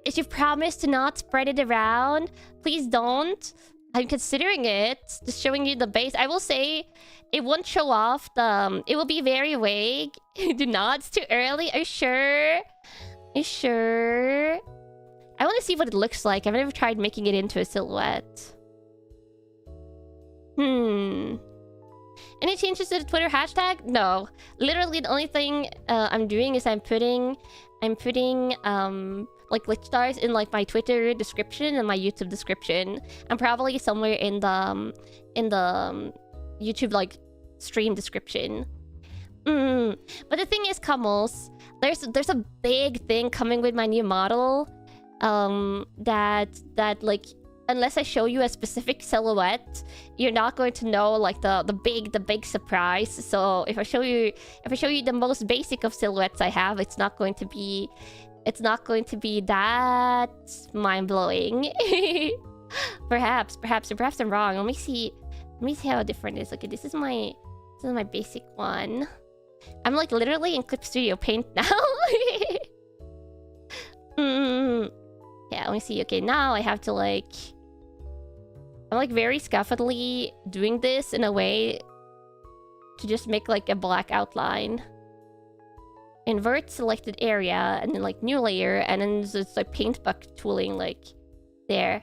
if you promise to not spread it around, please don't. I'm considering it. Just showing you the base. I will say it won't show off the... It will be very vague. Do not. It's too early. Are you sure? I want to see what it looks like. I've never tried making it into a silhouette. Any changes to the Twitter hashtag? No. Literally the only thing I'm doing is I'm putting like glitch stars in like my Twitter description and my YouTube description. I'm probably somewhere in the YouTube like stream description. But the thing is, Kamals, there's a big thing coming with my new model. That like, unless I show you a specific silhouette, you're not going to know like the big surprise. So if I show you the most basic of silhouettes I have, it's not going to be that mind-blowing. Perhaps I'm wrong. Let me see how different it is. Okay, this is my basic one. I'm like literally in Clip Studio Paint now. Yeah, let me see. Okay, now I have to like... I'm like very scuffedly doing this in a way to just make like a black outline. Invert selected area and then like new layer and then it's like paint bucket tooling like there.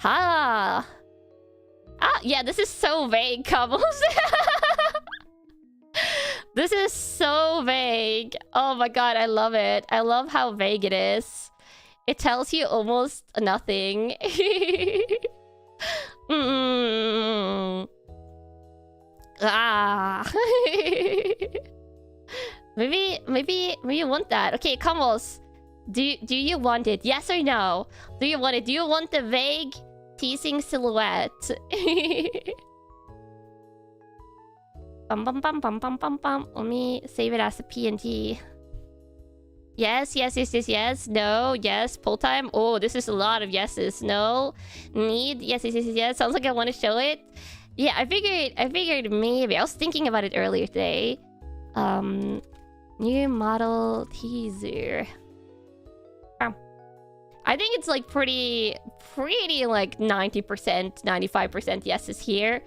Ah, yeah, this is so vague, Cobbles. This is so vague. Oh my god, I love it. I love how vague it is. It tells you almost nothing. Ah. Maybe you want that. Okay, Cobbles. Do you want it? Yes or no? Do you want it? Do you want the vague teasing silhouette? Bum bum bum bum bum bum bum. Let me save it as a PNG. Yes, yes, yes, yes, yes. No, yes. Pull time. Oh, this is a lot of yeses. No. Need. Yes, yes, yes, yes. Sounds like I want to show it. Yeah, I figured maybe. I was thinking about it earlier today. New model teaser. I think it's like pretty like 90%, 95% yeses here.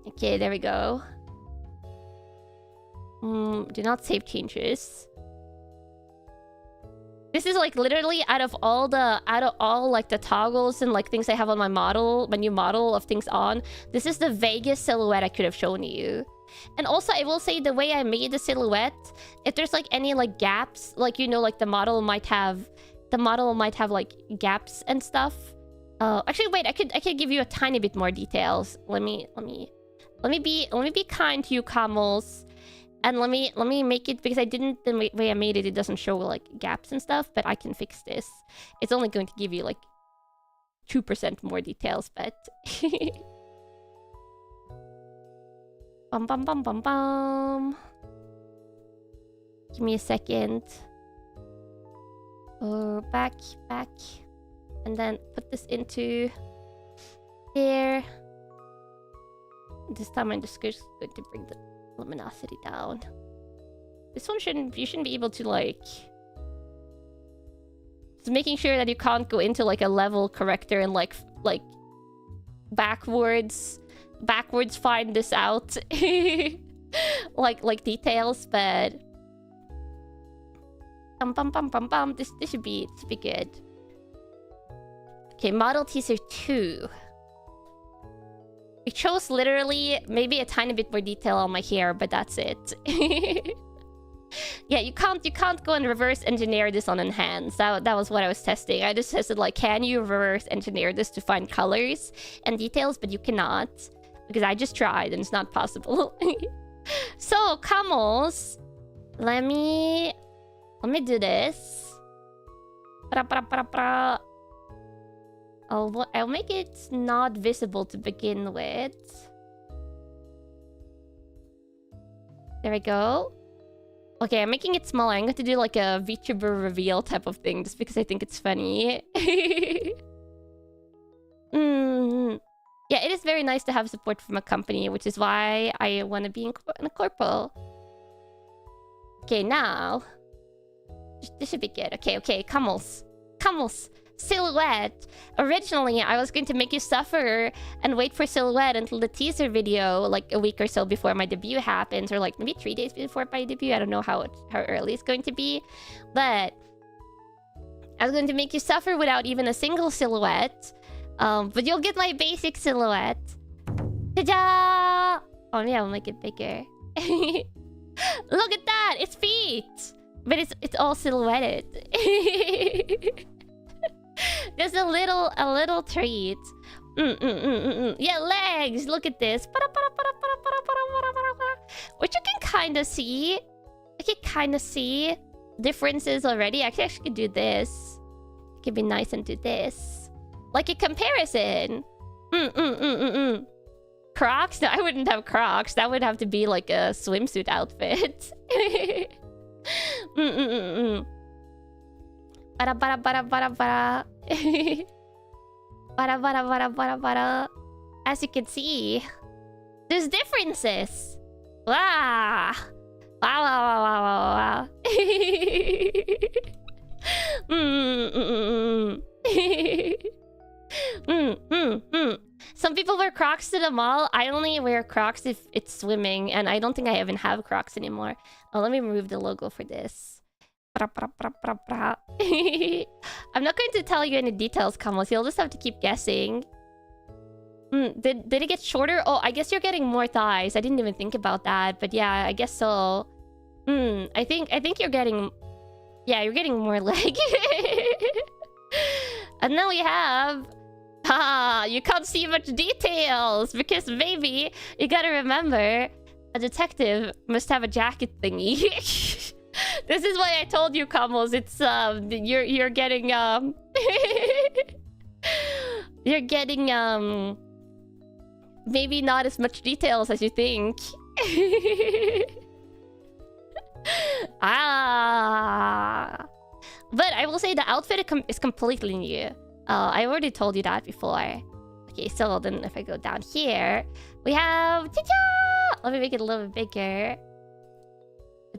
Okay, there we go. Do not save changes. This is like literally out of all like the toggles and like things I have on my model, my new model of things on, this is the vaguest silhouette I could have shown you. And also I will say the way I made the silhouette, if there's like any like gaps, like you know, like the model might have like gaps and stuff. Actually wait, I could give you a tiny bit more details. Let me be kind to you, Camels. And let me make it, because the way I made it, it doesn't show like gaps and stuff, but I can fix this. It's only going to give you like 2% more details, but bum bum bum bum bum. Give me a second. Back, and then put this into there. This time I'm just going to bring the luminosity down. This one you shouldn't be able to like... Just making sure that you can't go into like a level corrector and like backwards find this out. like details, but this should be good. Okay, model teaser 2. It shows literally maybe a tiny bit more detail on my hair, but that's it. Yeah, you can't go and reverse engineer this on enhance. That was what I was testing. I just tested like, can you reverse engineer this to find colors and details? But you cannot, because I just tried and it's not possible. So, Camels, let me do this. I'll make it not visible to begin with. There we go. Okay, I'm making it smaller. I'm going to do like a VTuber reveal type of thing just because I think it's funny. Yeah, it is very nice to have support from a company, which is why I want to be in a corpo. Okay, now. This should be good. Okay, Camels. Silhouette. Originally, I was going to make you suffer and wait for silhouette until the teaser video, like a week or so before my debut happens, or like maybe 3 days before my debut. I don't know how early it's going to be, but I was going to make you suffer without even a single silhouette. But you'll get my basic silhouette. Ta-da! Oh yeah, I'll make it bigger. Look at that! It's feet! But it's all silhouetted. There's a little treat. Yeah, legs. Look at this. Which you can kind of see. I can kind of see differences already. I can actually do this. It can be nice and do this. Like a comparison. Crocs? No, I wouldn't have Crocs. That would have to be like a swimsuit outfit. As you can see, there's differences. Wow. Wow, wow, wow, wow, wow, wow. Some people wear Crocs to the mall. I only wear Crocs if it's swimming, and I don't think I even have Crocs anymore. Oh, let me remove the logo for this. I'm not going to tell you any details, Kamos. You'll just have to keep guessing. Did it get shorter? Oh, I guess you're getting more thighs. I didn't even think about that, but yeah, I guess so. I think you're getting... Yeah, you're getting more leg. And then we have... you can't see much details because maybe you gotta remember a detective must have a jacket thingy. This is why I told you, Kamos. It's you're getting you're getting maybe not as much details as you think. But I will say the outfit is completely new. I already told you that before. Okay, so then if I go down here, we have... Let me make it a little bit bigger.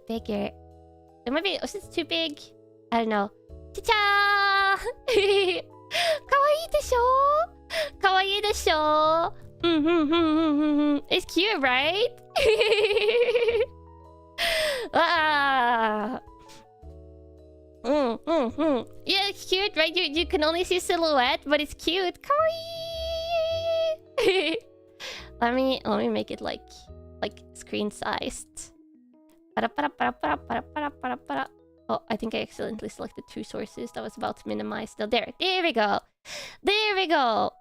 Bigger. It might be... is this too big? I don't know. Cha-cha! Kawaii desho? Kawaii desho? It's cute, right? Yeah, it's cute, right? You can only see silhouette, but it's cute. Kawaii! let me make it like screen sized. Oh, I think I accidentally selected two sources. That was about to minimize. No, there we go. There we go.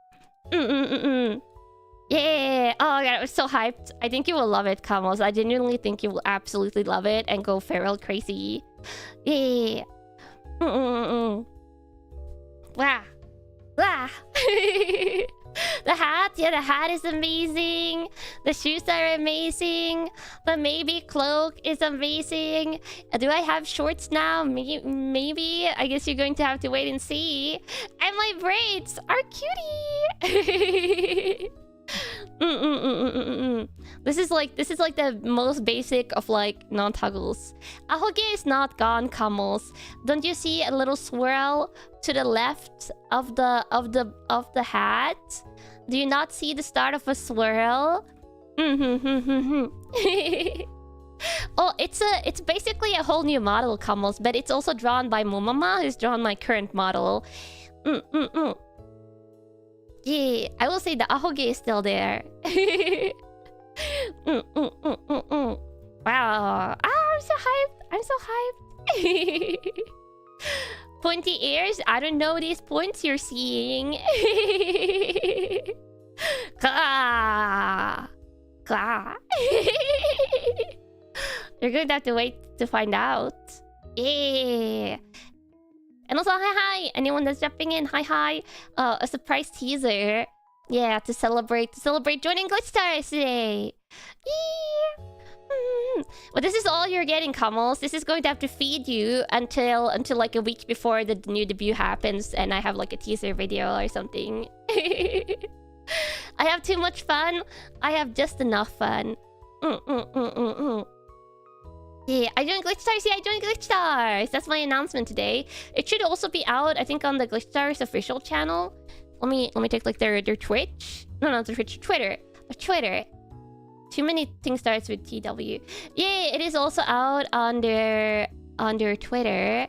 Yeah. Oh my god, I was so hyped. I think you will love it, Kamos. I genuinely think you will absolutely love it and go feral crazy. Yeah. Wow. Wow. The hat, yeah, the hat is amazing. The shoes are amazing. The maybe cloak is amazing. Do I have shorts now? Maybe. I guess you're going to have to wait and see. And my braids are cutie. This is like the most basic of like non-toggles. Ahoge is not gone, Kamos. Don't you see a little swirl to the left of the hat? Do you not see the start of a swirl? Oh, it's basically a whole new model, Kamos, but it's also drawn by Momama, who's drawn my current model. Yeah, I will say the ahoge is still there. Wow. I'm so hyped. Pointy ears? I don't know these points you're seeing. You're going to have to wait to find out. Yeah. And also, hi. Anyone that's jumping in, hi. A surprise teaser. Yeah, to celebrate joining Glitch Stars today. Yeah. But this is all you're getting, Kamos. This is going to have to feed you until like a week before the new debut happens, and I have like a teaser video or something. I have too much fun. I have just enough fun. Yeah, I joined Glitch Stars. Yeah, I joined Glitch Stars. That's my announcement today. It should also be out, I think, on the Glitch Stars official channel. Let me take like their Twitch. No, not their Twitch. Twitter. Twitter. Too many things starts with TW. Yeah, it is also out on their Twitter.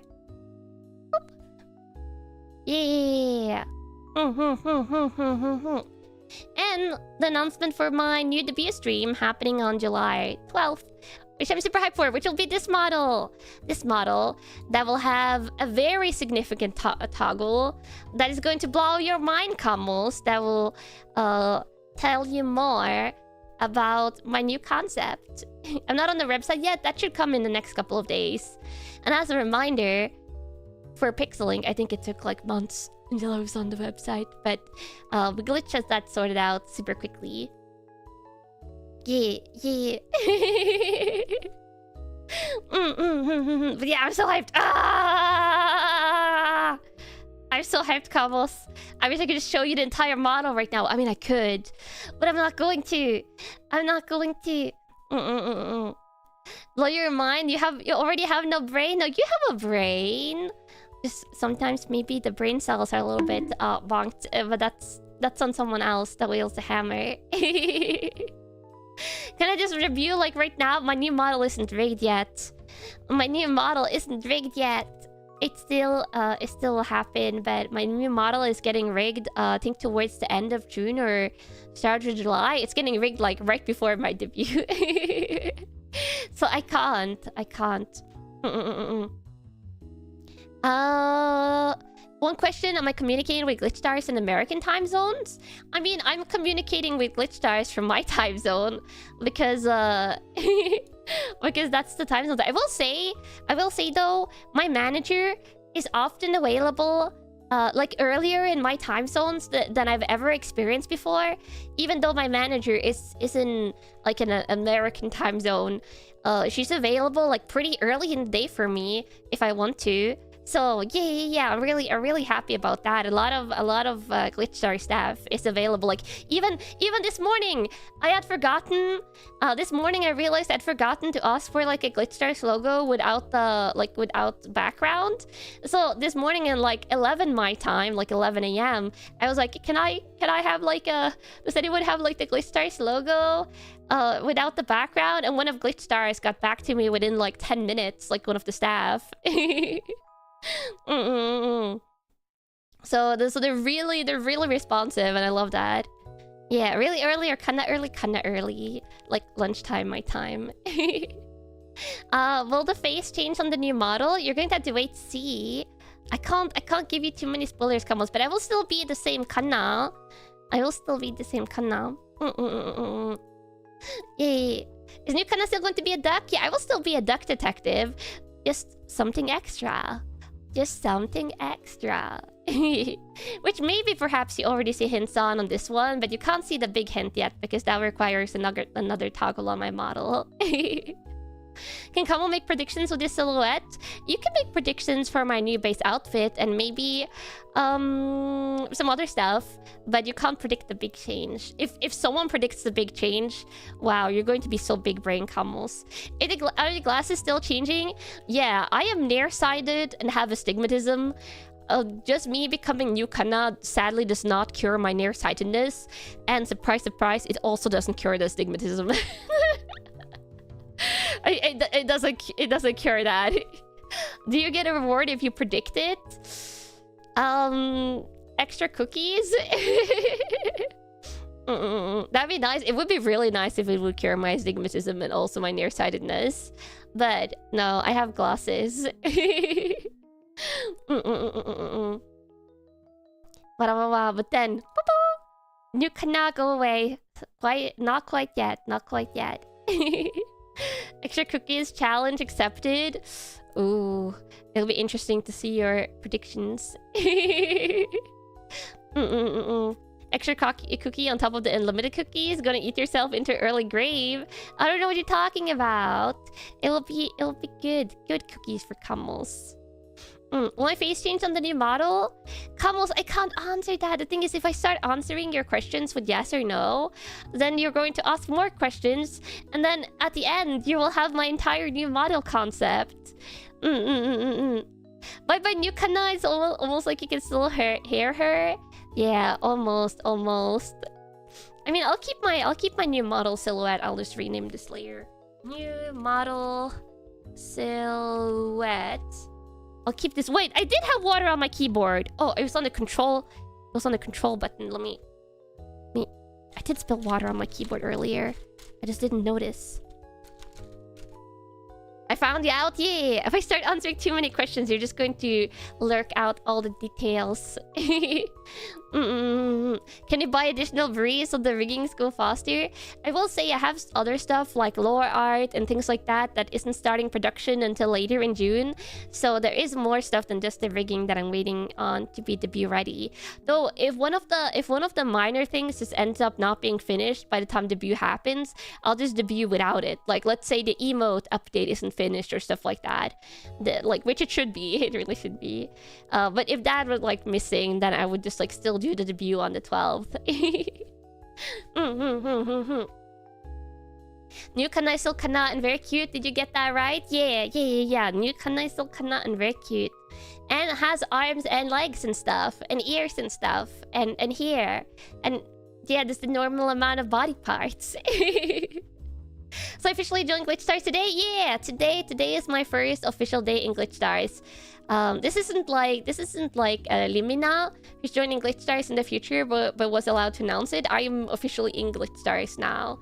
Yeah. And the announcement for my new debut stream happening on July 12th. Which I'm super hyped for, which will be this model. This model that will have a very significant toggle that is going to blow your mind, Kamos. That will tell you more about my new concept. I'm not on the website yet. That should come in the next couple of days. And as a reminder, for pixeling, I think it took like months until I was on the website. But Glitch has that sorted out super quickly. Yeah. But yeah, I'm so hyped. I'm so hyped, Kamos. I wish I could just show you the entire model right now. I mean, I could, but I'm not going to. Blow your mind. You already have no brain. No, you have a brain. Just sometimes maybe the brain cells are a little bit bonked, but that's on someone else that wields the hammer. Can I just review like right now? My new model isn't rigged yet. My new model isn't rigged yet. It still will happen, but my new model is getting rigged. I think towards the end of June or start of July. It's getting rigged like right before my debut. So I can't. One question, am I communicating with glitch stars in American time zones? I mean, I'm communicating with glitch stars from my time zone because because that's the time zone. I will say though, my manager is often available like earlier in my time zones than I've ever experienced before. Even though my manager is in like an American time zone, she's available like pretty early in the day for me if I want to. So yeah, I'm really happy about that. A lot of glitch star staff is available. Like even this morning, I had forgotten. This morning I realized I'd forgotten to ask for like a glitch stars logo without the background. So this morning in like 11 my time, like 11 a.m., I was like, can I have like does anyone have like the glitch stars logo without the background? And one of glitch stars got back to me within like 10 minutes, like one of the staff. So they're really responsive, and I love that. Yeah, really early or kinda early, like lunchtime my time. Will the face change on the new model? You're going to have to wait to see. I can't give you too many spoilers, Kamos, but I will still be the same Kanna. Yay. Is new Kanna still going to be a duck? Yeah, I will still be a duck detective. Just something extra. Which maybe perhaps you already see hints on this one, but you can't see the big hint yet because that requires another toggle on my model. Can Kamo make predictions with this silhouette? You can make predictions for my new base outfit and maybe some other stuff, but you can't predict the big change. If someone predicts the big change, wow, you're going to be so big brain, Kamos. Are your glasses still changing? Yeah, I am nearsighted and have astigmatism. Just me becoming new Kanna sadly does not cure my nearsightedness, and surprise, it also doesn't cure the astigmatism. It doesn't cure that. Do you get a reward if you predict it? Extra cookies? That'd be nice. It would be really nice if it would cure my astigmatism and also my nearsightedness. But no, I have glasses. But then, new Kanna, go away. Not quite yet. Extra cookies challenge accepted. Ooh, it'll be interesting to see your predictions. Extra cookie on top of the unlimited cookies. Gonna eat yourself into early grave. I don't know what you're talking about. It will be good. Good cookies for Kamos. Will my face change on the new model? Kamos, I can't answer that. The thing is, if I start answering your questions with yes or no, then you're going to ask more questions, and then at the end, you will have my entire new model concept. But by new Kanna, it's almost like you can still hear her. Yeah, almost. I mean, I'll keep my new model silhouette. I'll just rename this layer. New model silhouette. I'll keep this. Wait, I did have water on my keyboard. Oh, it was on the control. It was on the control button. Let me. I did spill water on my keyboard earlier. I just didn't notice. I found you out. Yeah. If I start answering too many questions, you're just going to lurk out all the details. Can you buy additional breeze so the riggings go faster? I will say I have other stuff like lore art and things like that isn't starting production until later in June. So there is more stuff than just the rigging that I'm waiting on to be debut ready. Though if one of the minor things just ends up not being finished by the time debut happens, I'll just debut without it. Like let's say the emote update isn't finished or stuff like that. Which it should be. It really should be. But if that was like missing, then I would just like still do the debut on the 12th. New Kanna is still Kanna and very cute. Did you get that right? Yeah. New Kanna is still Kanna and very cute. And it has arms and legs and stuff. And ears and stuff. And hair. And yeah, just the normal amount of body parts. So I officially joined Glitch Stars today? Yeah! Today is my first official day in Glitch Stars. This isn't like Limina, who's joining Glitch Stars in the future but was allowed to announce it. I am officially in Glitch Stars now.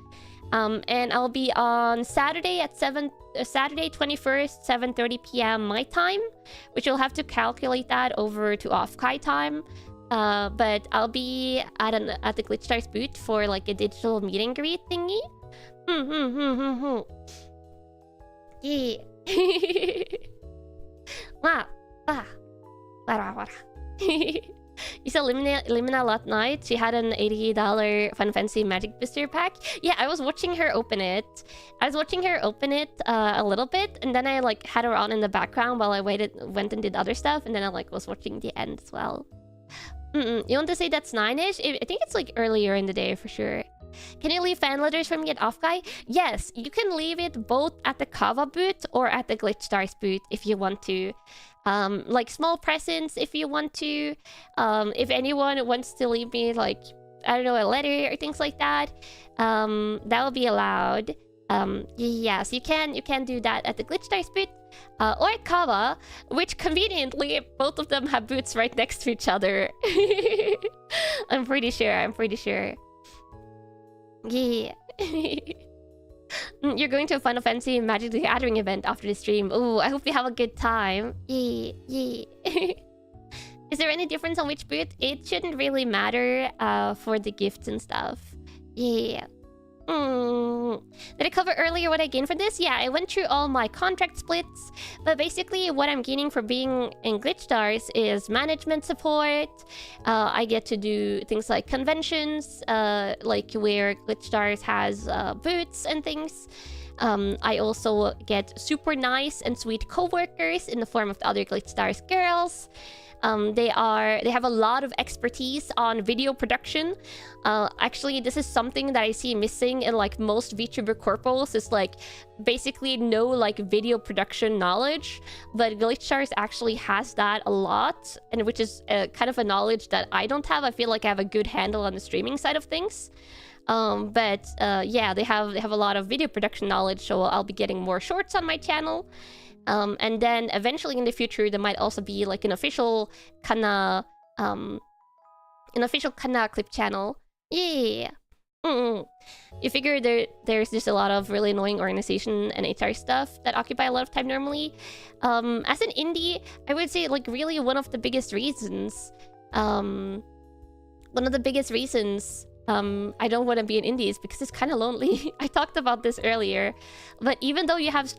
And I'll be on Saturday at Saturday 21st, 7:30 p.m. my time, which you'll have to calculate that over to Offkai time. But I'll be at the Glitch Stars booth for like a digital meet and greet thingy. Yeah. You saw Limina last night. She had an $80 Final Fantasy Magic Booster pack. Yeah, I was watching her open it. a little bit, and then I like had her on in the background while I went and did other stuff, and then I like was watching the end as well. You want to say that's 9-ish? I think it's like earlier in the day for sure. Can you leave fan letters for me at Offkai? Yes, you can leave it both at the Kava booth or at the Glitch Stars booth if you want to. Like small presents if you want to. If anyone wants to leave me like, I don't know, a letter or things like that, that will be allowed. Yes, you can do that at the Glitch Stars booth or at Kava, which conveniently both of them have booths right next to each other. I'm pretty sure. Yeah. You're going to a Final Fantasy Magic the Gathering event after the stream. Oh, I hope you have a good time. Yeah. Is there any difference on which booth? It shouldn't really matter for the gifts and stuff. Yeah. Did I cover earlier what I gained for this? Yeah, I went through all my contract splits, but basically what I'm gaining for being in Glitch Stars is management support. I get to do things like conventions, like where Glitch Stars has booths and things. I also get super nice and sweet co-workers in the form of the other Glitch Stars girls. They have a lot of expertise on video production. Actually, this is something that I see missing in like most VTuber corpos. Is like basically no like video production knowledge, but Glitch Stars actually has that a lot, and which is kind of a knowledge that I don't have. I feel like I have a good handle on the streaming side of things. But yeah, they have a lot of video production knowledge, so I'll be getting more shorts on my channel. And then eventually in the future there might also be like an official Kanna clip channel. Yeah. You figure there's just a lot of really annoying organization and HR stuff that occupy a lot of time normally. As an indie, I would say like really one of the biggest reasons I don't want to be in indies because it's kind of lonely. I talked about this earlier, but even though you have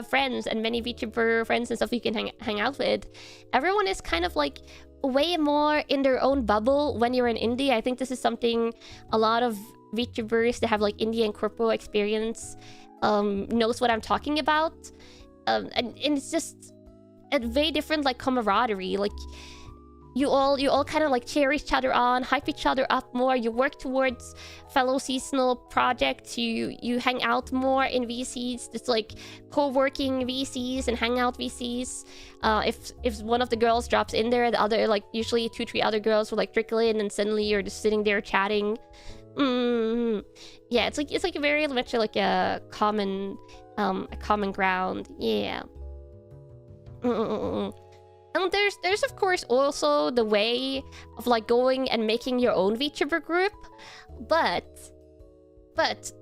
friends and many VTuber friends and stuff you can hang out with, everyone is kind of like way more in their own bubble when you're an indie. I think this is something a lot of VTubers that have like indie and corpo experience knows what I'm talking about, and it's just a very different like camaraderie. Like you all kind of like cheer each other on, hype each other up more. You work towards fellow seasonal projects. You hang out more in VCs. It's like co-working VCs and hangout VCs. If one of the girls drops in there, the other like usually 2-3 other girls will like trickle in, and suddenly you're just sitting there chatting. Yeah, it's like very much like a common ground. Yeah. And there's of course also the way of like going and making your own VTuber group, but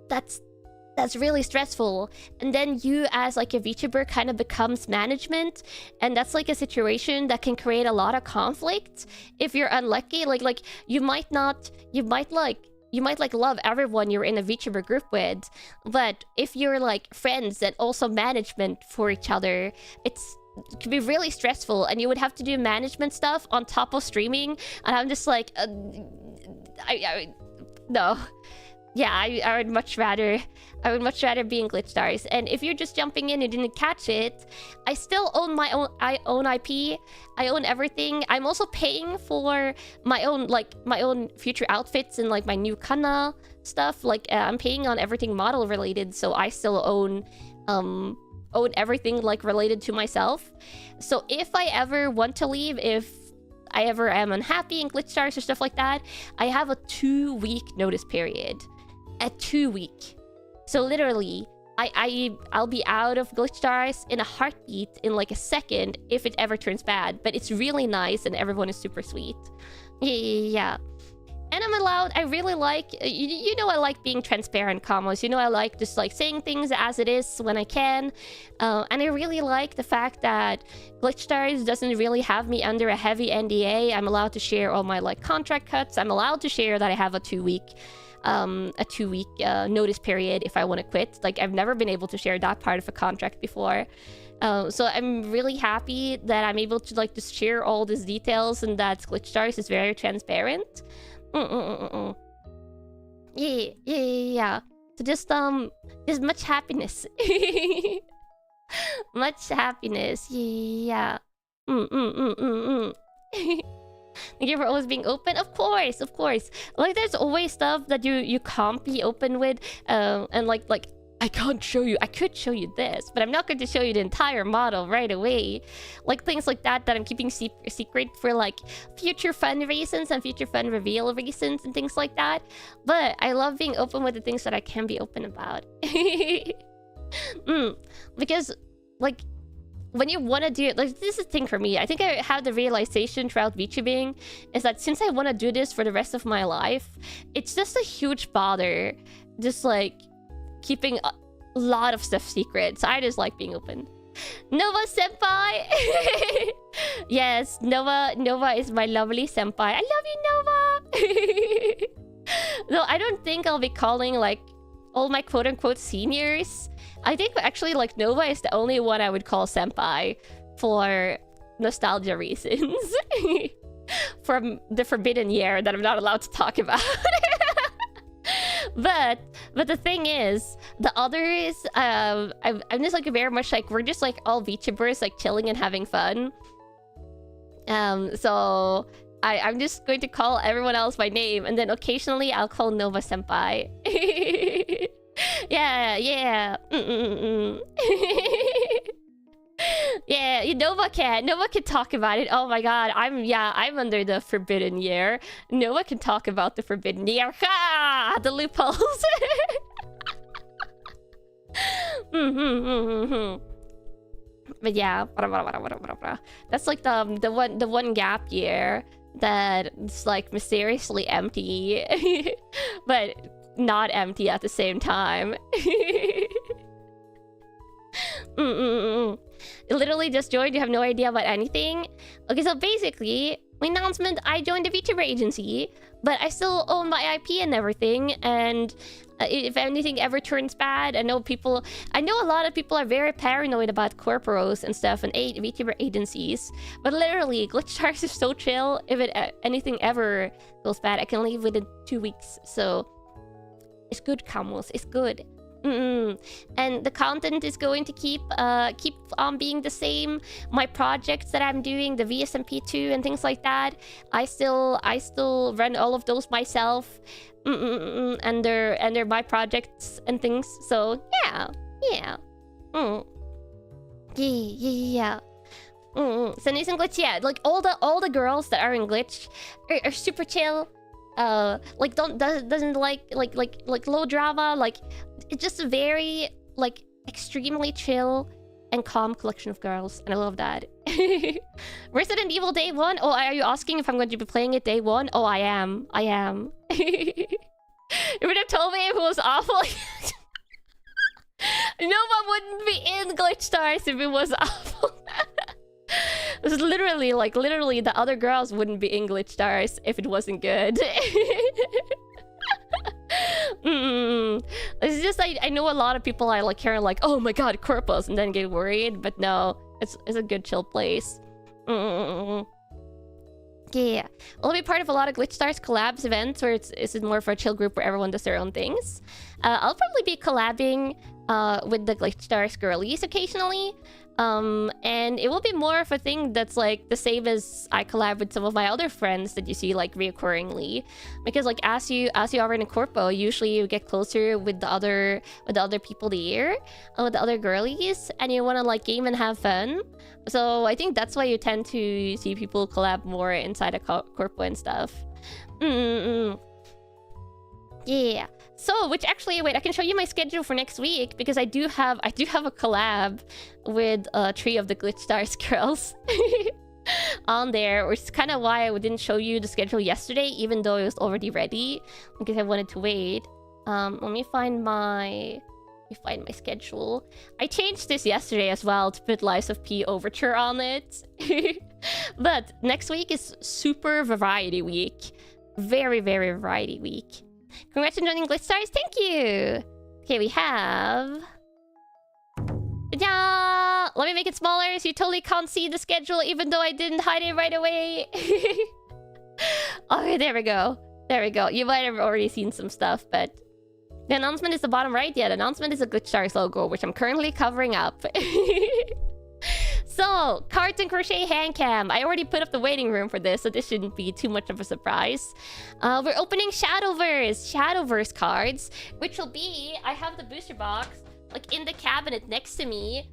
that's really stressful. And then you as like a VTuber kind of becomes management, and that's like a situation that can create a lot of conflict if you're unlucky. Like you might love everyone you're in a VTuber group with, but if you're like friends and also management for each other, it could be really stressful, and you would have to do management stuff on top of streaming, and I'm just like, no. yeah, I would much rather be in Glitch Stars. And if you're just jumping in and didn't catch it, I still own my own. I own IP. I own everything. I'm also paying for my own future outfits and like my new Kanna stuff. Like I'm paying on everything model related, so I still own everything like related to myself. So if I ever want to leave, if I ever am unhappy in Glitch Stars or stuff like that, I have a 2-week notice period. A 2-week. So literally, I'll be out of Glitch Stars in a heartbeat in like a second if it ever turns bad. But it's really nice and everyone is super sweet. Yeah. And I'm allowed, I really like, you know I like being transparent, Commos. You know I like just like saying things as it is when I can. And I really like the fact that Glitch Stars doesn't really have me under a heavy NDA. I'm allowed to share all my like contract cuts. I'm allowed to share that I have a 2-week notice period if I want to quit. Like I've never been able to share that part of a contract before. So I'm really happy that I'm able to like just share all these details and that Glitch Stars is very transparent. Yeah. So just much happiness. Much happiness. Yeah. Thank you for always being open. Of course. Like there's always stuff that you can't be open with. And like I can't show you. I could show you this, but I'm not going to show you the entire model right away. Like things like that I'm keeping secret for like future fun reasons and future fun reveal reasons and things like that. But I love being open with the things that I can be open about. Because like when you want to do it, like this is the thing for me. I think I have the realization throughout VTubing is that since I want to do this for the rest of my life, it's just a huge bother. Just like keeping a lot of stuff secret. So I just like being open. Nova senpai. Yes, Nova is my lovely senpai. I love you, Nova. Though I don't think I'll be calling like all my quote-unquote seniors. I think actually like Nova is the only one I would call senpai for nostalgia reasons. From the forbidden year that I'm not allowed to talk about. But the thing is, the others, I'm just like very much like we're just like all VTubers like chilling and having fun. So I'm just going to call everyone else by name, and then occasionally I'll call Nova senpai. Yeah. Yeah, Nova can talk about it. Oh my god, I'm under the forbidden year. Nova can talk about the forbidden year. Ha! The loopholes. But yeah, that's like the one gap year that's like mysteriously empty, but not empty at the same time. Literally just joined, you have no idea about anything. Okay, so basically my announcement, I joined a VTuber agency, but I still own my IP and everything. And if anything ever turns bad, I know a lot of people are very paranoid about corporos and stuff and VTuber agencies, but literally Glitch Stars is so chill. If anything ever goes bad, I can leave within 2 weeks. So it's good, Camus, it's good. And the content is going to keep on being the same. My projects that I'm doing, the VSMP2 and things like that, I still run all of those myself. And they're my projects and things. So yeah. So Nathan Glitch, yeah, like all the girls that are in Glitch are super chill. Like doesn't like low drama. Like it's just a very like extremely chill and calm collection of girls, and I love that. Resident Evil Day 1? Oh, are you asking if I'm going to be playing it Day 1? Oh, I am. You would have told me if it was awful. No one wouldn't be in Glitch Stars if it was awful. It was literally the other girls wouldn't be in Glitch Stars if it wasn't good. It's just I know a lot of people are like hearing like, oh my god, corpus, and then get worried, but no, it's a good chill place. Yeah, I'll be part of a lot of Glitch Stars collabs events where it's more for a chill group where everyone does their own things. I'll probably be collabing with the Glitch Stars girlies occasionally. And it will be more of a thing that's like the same as I collab with some of my other friends that you see like reoccurringly, because like as you are in a corpo, usually you get closer with the other people there, with the other girlies, and you want to like game and have fun. So I think that's why you tend to see people collab more inside a corpo and stuff. Yeah. So, which actually, wait, I can show you my schedule for next week, because I do have a collab with 3 of the Glitch Stars girls on there, which is kind of why I didn't show you the schedule yesterday, even though it was already ready, because I wanted to wait. Let me find my schedule. I changed this yesterday as well to put Lies of P Overture on it. But next week is super variety week. Very, very variety week. Congrats on joining Glitch Stars. Thank you. Okay, we have... Yeah, let me make it smaller so you totally can't see the schedule, even though I didn't hide it right away. Okay, there we go. There we go. You might have already seen some stuff, but... The announcement is the bottom right. Yeah, the announcement is a Glitch Stars logo, which I'm currently covering up. So, cards and crochet hand cam. I already put up the waiting room for this, so this shouldn't be too much of a surprise. We're opening Shadowverse cards, which will be... I have the booster box, like, in the cabinet next to me.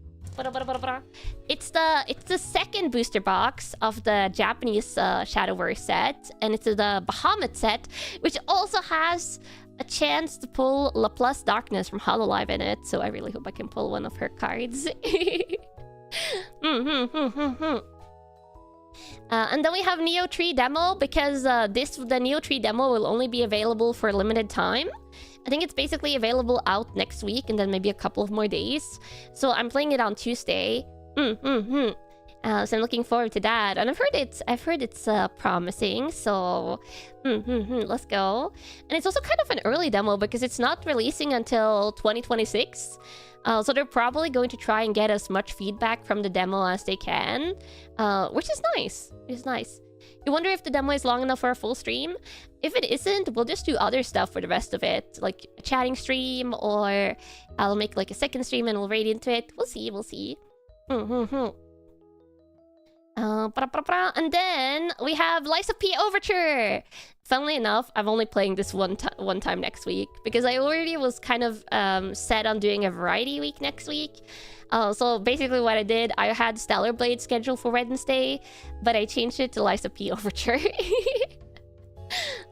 It's the second booster box of the Japanese Shadowverse set, and it's the Bahamut set, which also has a chance to pull Laplace Darkness from Hololive in it, so I really hope I can pull one of her cards. And then we have Neo 3 demo, because the Neo 3 demo will only be available for a limited time. I think it's basically available out next week and then maybe a couple of more days. So I'm playing it on Tuesday. So I'm looking forward to that, and I've heard it's promising. So let's go. And it's also kind of an early demo because it's not releasing until 2026. So they're probably going to try and get as much feedback from the demo as they can, which is nice. It's nice. You wonder if the demo is long enough for a full stream? If it isn't, we'll just do other stuff for the rest of it, like a chatting stream, or I'll make like a second stream and we'll raid into it. We'll see. We'll see. And then we have Lies of P Overture. Funnily enough, I'm only playing this one time next week, because I already was kind of set on doing a variety week next week. So basically what I did, I had Stellar Blade scheduled for Wednesday, but I changed it to Lies of P Overture.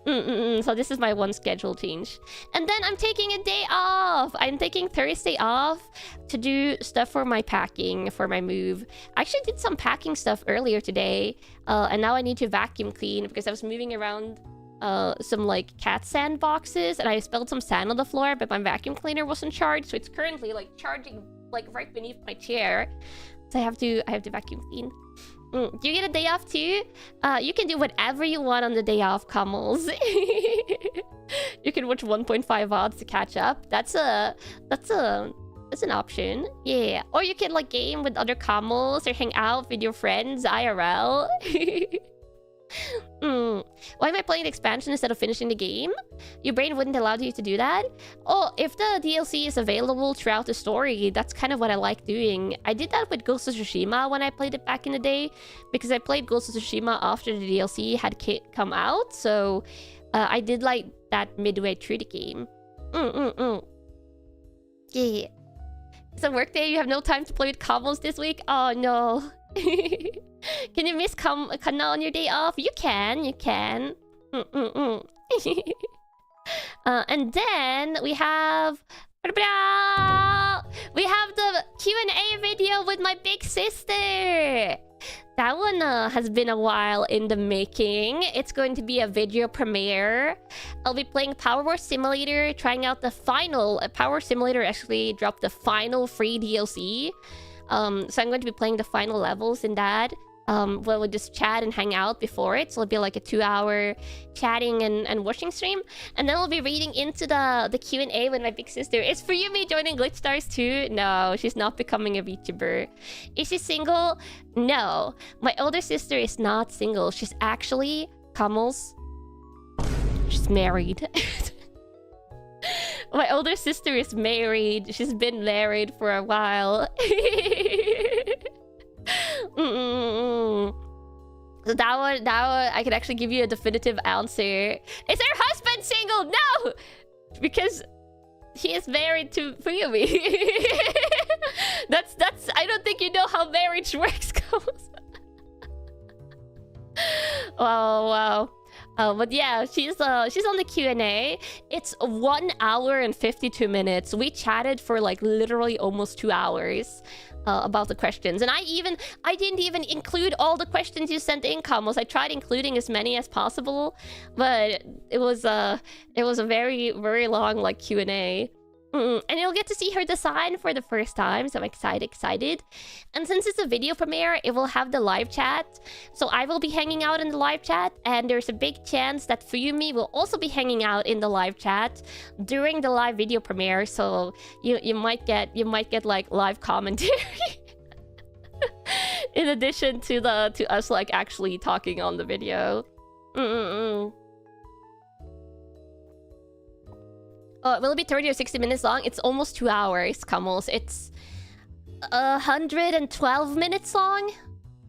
So this is my one schedule change. And then I'm taking a day off. I'm taking Thursday off to do stuff for my packing, for my move. I actually did some packing stuff earlier today, and now I need to vacuum clean because I was moving around some like cat sand boxes, and I spilled some sand on the floor, but my vacuum cleaner wasn't charged, so it's currently like charging like right beneath my chair. So I have to vacuum clean. Do you get a day off too? You can do whatever you want on the day off, Kamals. You can watch 1.5 VODs to catch up. That's an option. Yeah. Or you can like game with other Kamals or hang out with your friends IRL. Why am I playing the expansion instead of finishing the game? Your brain wouldn't allow you to do that? Oh, if the DLC is available throughout the story, that's kind of what I like doing. I did that with Ghost of Tsushima when I played it back in the day, because I played Ghost of Tsushima after the DLC had come out, so I did like that midway through the game. Yeah. It's a work day, you have no time to play with combos this week? Oh no. Can you miss Kanna on your day off? You can. And then we have the Q&A video with my big sister. That one has been a while in the making. It's going to be a video premiere. I'll be playing Power Wars Simulator, trying out the final... Power Wars Simulator actually dropped the final free DLC. So I'm going to be playing the final levels in that. we'll just chat and hang out before it. So it'll be like a 2-hour chatting and watching stream. And then we'll be reading into the Q&A with my big sister. Is Fuyumi joining Glitch Stars too? No, she's not becoming a VTuber. Is she single? No. My older sister is not single. She's actually... Camels. She's married. My older sister is married. She's been married for a while. So that one, I can actually give you a definitive answer. Is her husband single? No! Because he is married to Fuyumi. That's... I don't think you know how marriage works, Camels. Wow. But yeah, she's on the Q&A. It's 1 hour and 52 minutes. We chatted for like literally almost 2 hours about the questions, and I didn't even include all the questions you sent in, Kamos. I tried including as many as possible, but it was a very, very long like Q&A. And you'll get to see her design for the first time, so I'm excited. And since it's a video premiere, it will have the live chat. So I will be hanging out in the live chat, and there's a big chance that Fuyumi will also be hanging out in the live chat during the live video premiere. So you might get like live commentary in addition to us like actually talking on the video. Will it be 30 or 60 minutes long? It's almost 2 hours, Camels. It's 112 minutes long?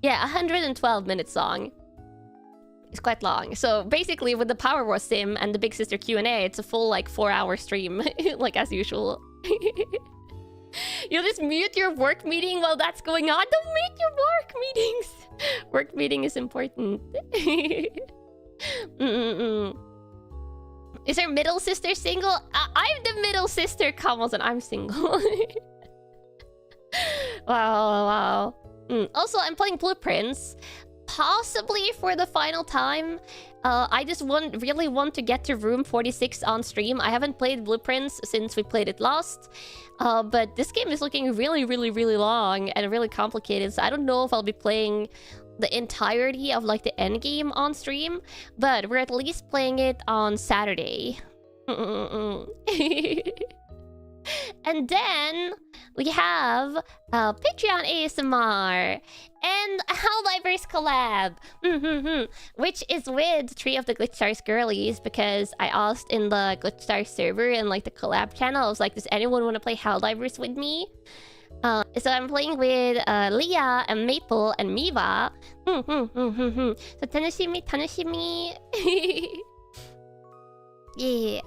Yeah, 112 minutes long. It's quite long. So basically, with the Power Wars sim and the Big Sister Q&A, it's a full like 4-hour stream, like as usual. You'll just mute your work meeting while that's going on. Don't mute your work meetings. Work meeting is important. Is her middle sister single? I'm the middle sister, Camels, and I'm single. Wow. Also, I'm playing Blueprints. Possibly for the final time. I just really want to get to room 46 on stream. I haven't played Blueprints since we played it last. But this game is looking really, really, really long and really complicated. So I don't know if I'll be playing the entirety of like the end game on stream, but we're at least playing it on Saturday. And then we have Patreon ASMR and a Helldivers collab, which is with 3 of the Glitch Stars girlies, because I asked in the Glitch Stars server and like the collab channel, I was like, does anyone want to play Helldivers with me? So I'm playing with Leah and Maple and Miva. So tanoshimi. Yeah.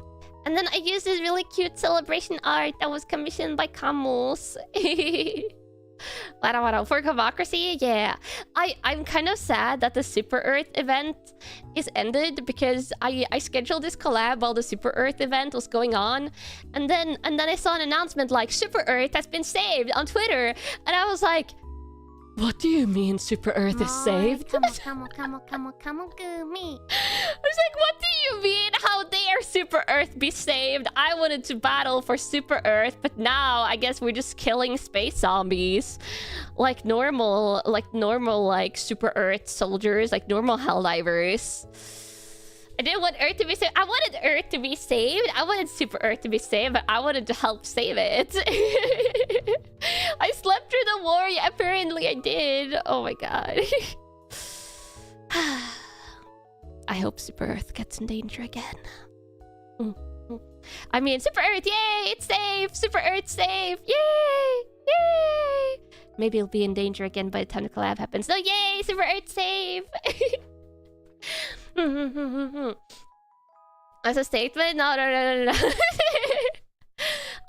And then I used this really cute celebration art that was commissioned by Camels. For Democracy, yeah. I'm kind of sad that the Super Earth event is ended, because I scheduled this collab while the Super Earth event was going on, and then I saw an announcement like Super Earth has been saved on Twitter, and I was like, what do you mean Super Earth is saved? I was like, what do you mean? How dare Super Earth be saved? I wanted to battle for Super Earth, but now I guess we're just killing space zombies. Like normal Super Earth soldiers, like normal Helldivers. I didn't want Earth to be saved. I wanted Earth to be saved. I wanted Super Earth to be saved, but I wanted to help save it. I slept through the war. Yeah, apparently I did. Oh my god. I hope Super Earth gets in danger again. I mean, Super Earth, yay! It's safe! Super Earth safe! Yay! Yay! Maybe it'll be in danger again by the time the collab happens. So yay! Super Earth safe! As a statement? No.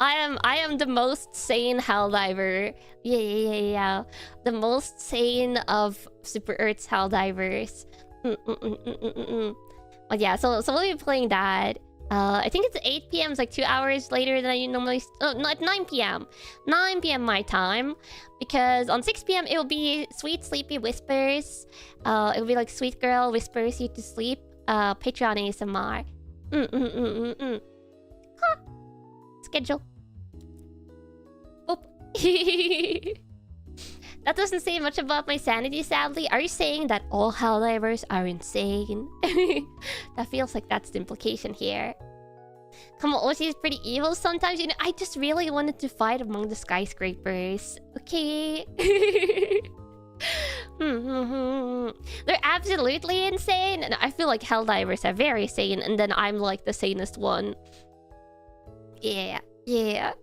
I am the most sane Helldiver. Yeah. The most sane of Super Earth's Helldivers. But yeah, so we'll be playing that. I think it's 8 p.m. It's like 2 hours later than I normally... Oh, no, at 9 p.m. 9 p.m. my time. Because on 6 p.m. it will be Sweet Sleepy Whispers. It will be like Sweet Girl Whispers You to Sleep. Patreon ASMR. Huh. Schedule. Oop. That doesn't say much about my sanity, sadly. Are you saying that all Helldivers are insane? That feels like that's the implication here. Come on, Oshi is pretty evil sometimes. You know, I just really wanted to fight among the skyscrapers. Okay. They're absolutely insane. And I feel like Helldivers are very sane. And then I'm like the sanest one. Yeah. Yeah.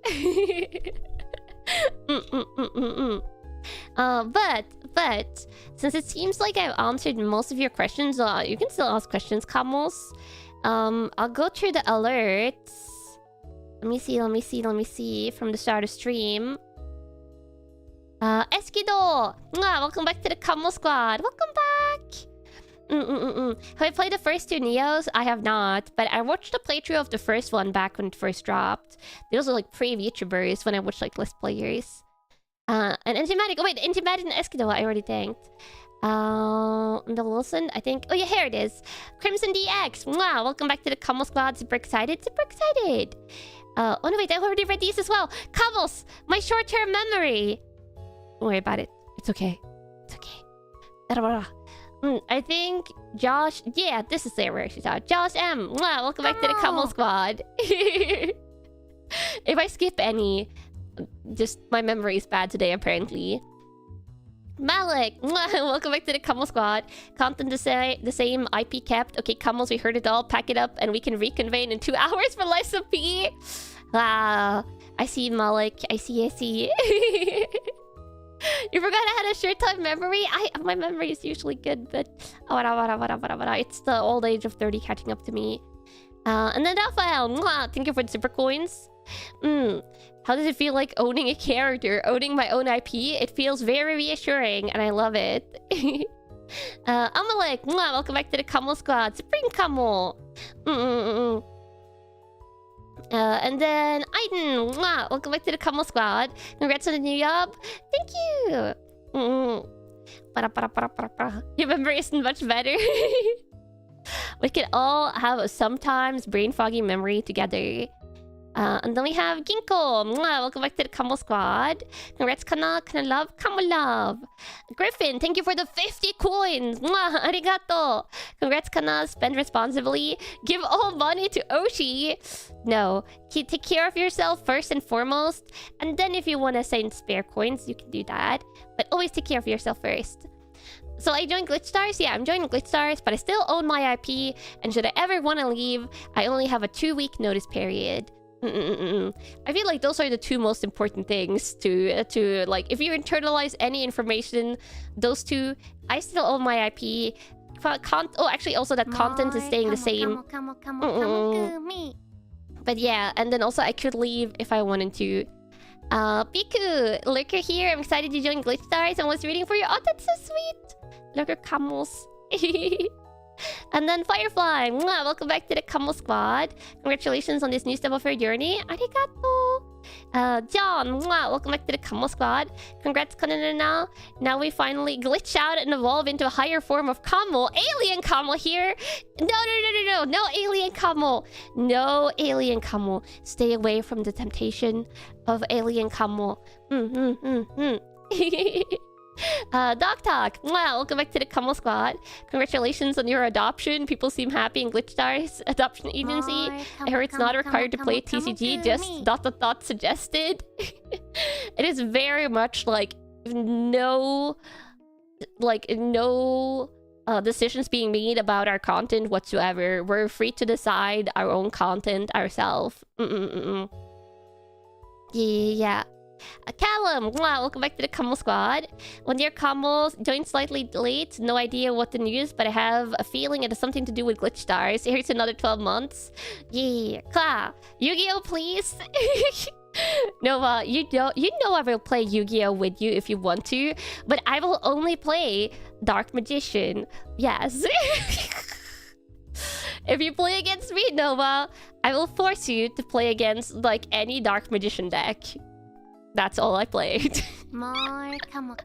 But since it seems like I've answered most of your questions, you can still ask questions, Kamos. I'll go through the alerts. Let me see from the start of stream. Eskido! Welcome back to the Kamo Squad. Welcome back! Have I played the first two Neos? I have not, but I watched a playthrough of the first one back when it first dropped. Those are like pre-VTubers when I watched like list players. And Enzymatic. Oh wait, Enzymatic and Eskido I already thanked. Bill Wilson, I think. Oh yeah, here it is. Crimson DX. Welcome back to the Kamo Squad. Super excited. Oh no, wait, I already read these as well. Kamos, my short-term memory. Don't worry about it. It's okay. I think Josh... Yeah, this is where she's at. Josh M. Welcome back to the Kamo Squad. If I skip any, just my memory is bad today, apparently. Malik. Welcome back to the Kamo Squad. Content the same, IP kept. Okay, Kamos, we heard it all. Pack it up and we can reconvene in 2 hours for Lysa P. Wow. I see, Malik. I see. You forgot I had a short-time memory? My memory is usually good, but... It's the old age of 30 catching up to me. And then Raphael, thank you for the super coins. How does it feel like owning a character? Owning my own IP? It feels very reassuring, and I love it. Amalek, welcome back to the Kamo Squad. Supreme Kamo. And then Aiden, welcome back to the Kamo Squad. Congrats on the new job. Thank you. Your memory isn't much better. We can all have a sometimes brain foggy memory together. And then we have Ginkgo. Welcome back to the Kamo Squad. Congrats, Kanna love, Kamo love. Griffin, thank you for the 50 coins. Arigato. Congrats, Kanna. Spend responsibly. Give all money to Oshi. No. Take care of yourself first and foremost. And then if you want to send spare coins, you can do that. But always take care of yourself first. So I joined Glitch Stars? Yeah, I'm joining Glitch Stars, but I still own my IP. And should I ever want to leave, I only have a 2-week notice period. I feel like those are the two most important things to like, if you internalize any information, those two. I still own my IP. Actually, also that content is staying the same. But yeah, and then also I could leave if I wanted to. Piku, Lurker here. I'm excited to join Glitch Stars. I was reading for you. Oh, that's so sweet. Lurker Kamos. And then Firefly, welcome back to the Kamo Squad. Congratulations on this new step of your journey. Arigato. John, welcome back to the Kamo Squad. Congrats, Kanna. Now we finally glitch out and evolve into a higher form of Kamo. Alien Kamo here. No alien Kamo. No alien Kamo. Stay away from the temptation of alien Kamo. Doc Talk, welcome back to the Kamo Squad. Congratulations on your adoption. People seem happy in Glitch Stars Adoption Agency. I heard it's not required to play TCG, just ... suggested. It is very much like no decisions being made about our content whatsoever. We're free to decide our own content ourselves. Yeah. Callum, welcome back to the Kamo Squad. One year Kamo joined slightly late. No idea what the news, but I have a feeling it has something to do with Glitch Stars. Here's another 12 months. Yeah, Kla. Yu-Gi-Oh, please. Nova, you know I will play Yu-Gi-Oh with you if you want to, but I will only play Dark Magician. Yes. If you play against me, Nova, I will force you to play against like any Dark Magician deck. That's all I played. More, come on.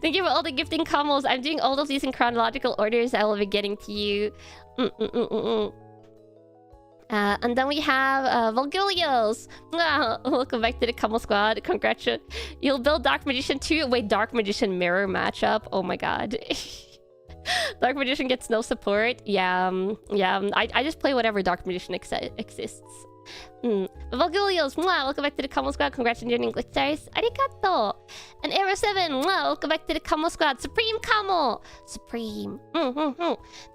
Thank you for all the gifting combos. I'm doing all of these in chronological orders. I will be getting to you. And then we have Volgilios. Welcome back to the Kamo Squad. Congratulations. You'll build Dark Magician 2. Wait, Dark Magician mirror matchup. Oh my god. Dark Magician gets no support. I just play whatever Dark Magician exists. Volgilios, welcome back to the Kamo Squad. Congrats on joining Glitch Stars. Arigato. And Arrow 7, welcome back to the Kamo Squad. Supreme Kamo. Supreme.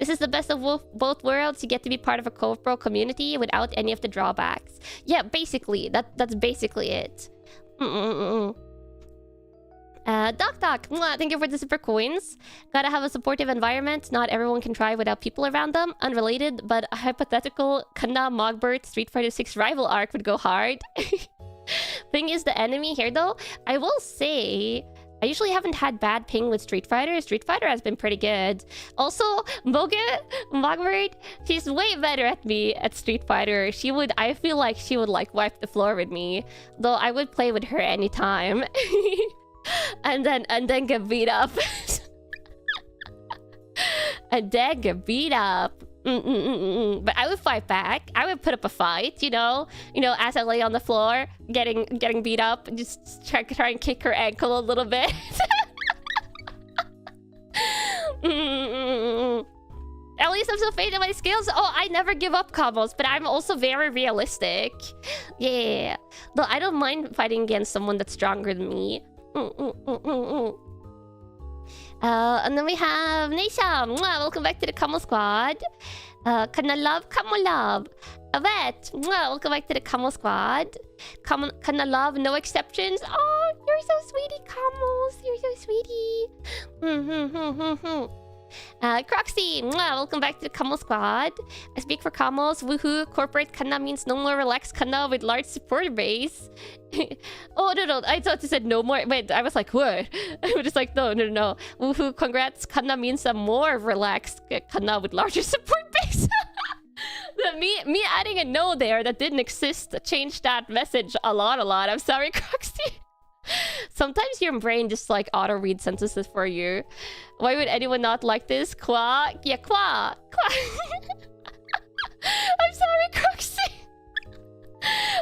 This is the best of both worlds. You get to be part of a co-pro community without any of the drawbacks. Yeah, basically. That's basically it. Doc, thank you for the super coins. Gotta have a supportive environment. Not everyone can try without people around them. Unrelated, but a hypothetical Kanna Mogbert Street Fighter 6 rival arc would go hard. Thing is, the enemy here, though, I will say, I usually haven't had bad ping with Street Fighter. Street Fighter has been pretty good. Also, Mogbert, she's way better at me at Street Fighter. I feel like she would, like, wipe the floor with me. Though I would play with her anytime. And then get beat up. And then get beat up. But I would fight back. I would put up a fight, you know, as I lay on the floor, getting beat up, just try and kick her ankle a little bit. At least I'm so faded at my skills. Oh, I never give up combos, but I'm also very realistic. Yeah. Though I don't mind fighting against someone that's stronger than me. And then we have Nisha. Welcome back to the Kamo Squad. Kanna love, Kamo love. Yvette. Welcome back to the Kamo Squad. Kanna love, no exceptions. Oh, you're so sweetie, Kamos. You're so sweetie. Croxy, welcome back to the Kamo Squad. I speak for Kamos. Woohoo, corporate Kanna means no more relaxed Kanna with large supporter base. Oh, no, I thought you said no more. Wait, I was like, what? I was just like, no. Woohoo, congrats. Kanna means a more relaxed Kanna with larger support base. me adding a no there that didn't exist changed that message a lot. I'm sorry, Croxy. Sometimes your brain just like auto-read sentences for you. Why would anyone not like this? Qua? Yeah, qua. I'm sorry, Croxy.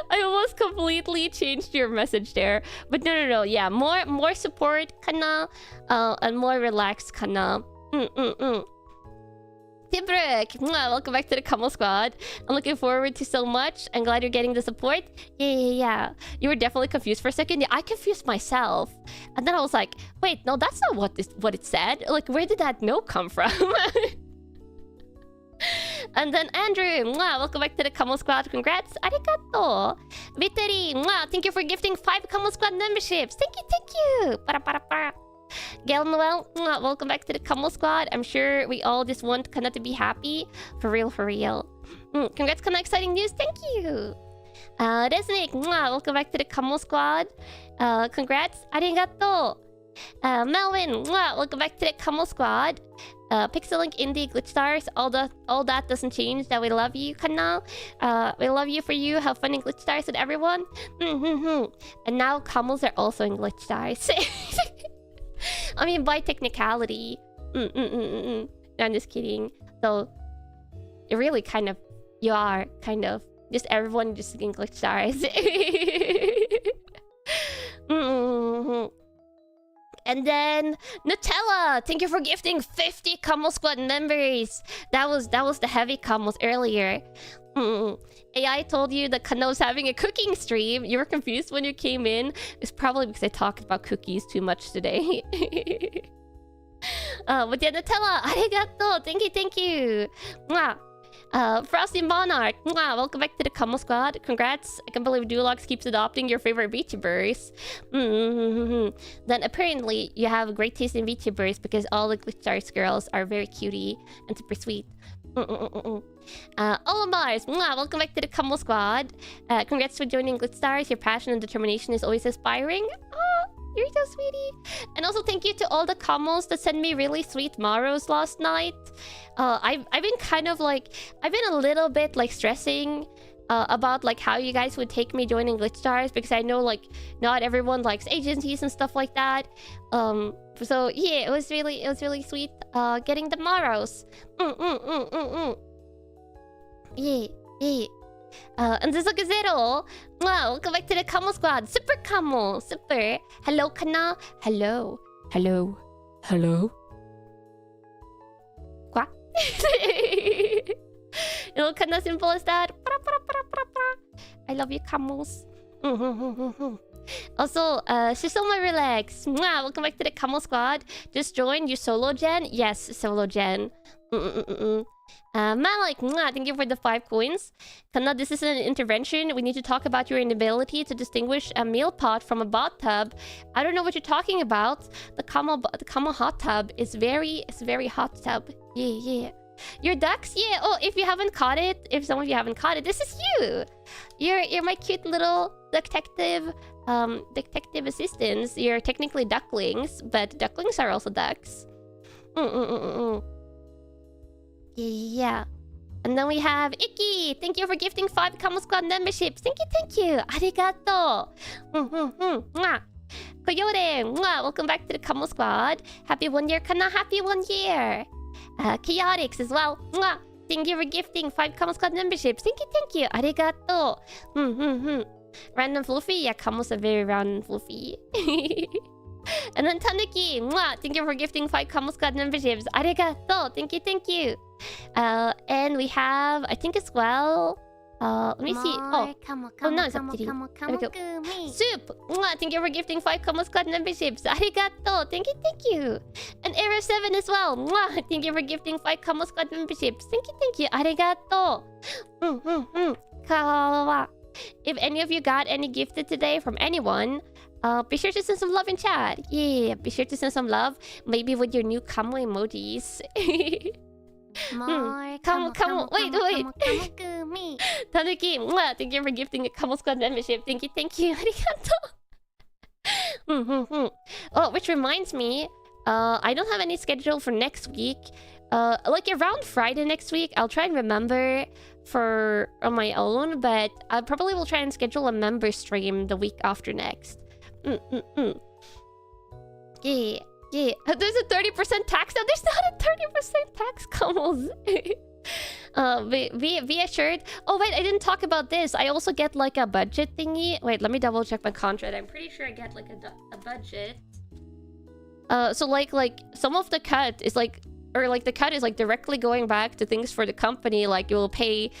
I almost completely changed your message there. But no. Yeah, more support, Kanna, and more relaxed, Kanna. Tibrick, welcome back to the Kamo Squad. I'm looking forward to so much. I'm glad you're getting the support. Yeah. You were definitely confused for a second. Yeah, I confused myself. And then I was like, wait, no, that's not what it said. Like, where did that no come from? And then Andrew, welcome back to the Kamo Squad. Congrats. Arigato. Viteri, thank you for gifting 5 Kamo Squad memberships. Thank you. Para. Gail Noel, welcome back to the Kamo Squad. I'm sure we all just want Kanna to be happy. For real. Congrats, Kanna. Exciting news. Thank you. Resnick, welcome back to the Kamo Squad. Congrats. Arigato. Melvin, welcome back to the Kamo Squad. Pixelink Indie Glitch Stars, all that doesn't change. That we love you, Kanna. We love you for you. Have fun in Glitch Stars with everyone. And now Kamos are also in Glitch Stars. I mean, by technicality. No, I'm just kidding. So, it really you are just everyone just in Glitch Stars. And then Nutella, thank you for gifting 50 Kamo Squad members. That was the heavy Kamos earlier. AI told you that Kanna's having a cooking stream. You were confused when you came in. It's probably because I talked about cookies too much today. But yeah, Nutella, arigato. Thank you. Frosty Monarch, welcome back to the Kamo Squad. Congrats. I can't believe Dulox keeps adopting your favorite VTubers. Then apparently you have great taste in VTubers because all the Glitch Stars girls are very cutie and super sweet. Olamars, welcome back to the Kamo Squad. Congrats for joining Glitch Stars. Your passion and determination is always inspiring. Oh, you're so sweetie. And also thank you to all the Kamos that sent me really sweet Maros last night. I've been I've been a little bit like stressing about like how you guys would take me joining Glitch Stars because I know like not everyone likes agencies and stuff like that. So yeah, it was really sweet getting the Maros. Yeah. And there's like a zero. Welcome back to the Camo Squad. Super Camo. Super. Hello, Kanna. Hello. Hello. Hello. What? You know, Kanna simple as that. I love you, Camos. Also, Shisoma Relax. Welcome back to the Camo Squad. Just joined. You solo gen? Yes, solo gen. Malik, thank you for the 5 coins. Kanna, this is an intervention. We need to talk about your inability to distinguish a meal pot from a bot tub. I don't know what you're talking about. The Camo hot tub is very hot tub. Yeah. Your ducks? Yeah. Oh, if you haven't caught it, if some of you haven't caught it, this is you. You're my cute little detective assistants. You're technically ducklings, but ducklings are also ducks. Yeah. And then we have Icky. Thank you for gifting 5 Camo Squad memberships. Thank you. Arigato. Coyote. Welcome back to the Camo Squad. Happy 1 year, Kanna. Happy 1 year. Chaotix as well. Thank you for gifting 5 Camo Squad memberships. Thank you. Arigato. Random Fluffy. Yeah, Camos are very round and fluffy. And then Tanuki. Thank you for gifting 5 Camo Squad memberships. Arigato. Thank you. And we have, I think as well. Let me see. Oh no, it's up to you. There we go. Soup. Thank you for gifting 5 Camo Squad memberships. Arigato. Thank you. And Era 7 as well. Thank you for gifting 5 Camo Squad memberships. Thank you. Arigato. Kawawa. If any of you got any gifted today from anyone, be sure to send some love in chat. Yeah, be sure to send some love. Maybe with your new Camo emojis. Come. Wait. Tanuki, thank you for gifting a Camo Squad membership. Thank you. Arigato. Oh, which reminds me, I don't have any schedule for next week. Like around Friday next week, I'll try and remember on my own, but I probably will try and schedule a member stream the week after next. Yeah. There's a 30% tax now. There's not a 30% tax, Camos. Be assured. Oh wait, I didn't talk about this. I also get like a budget thingy. Wait, let me double check my contract. I'm pretty sure I get like a budget. So like some of the cut is like, or like the cut is like directly going back to things for the company. Like it'll pay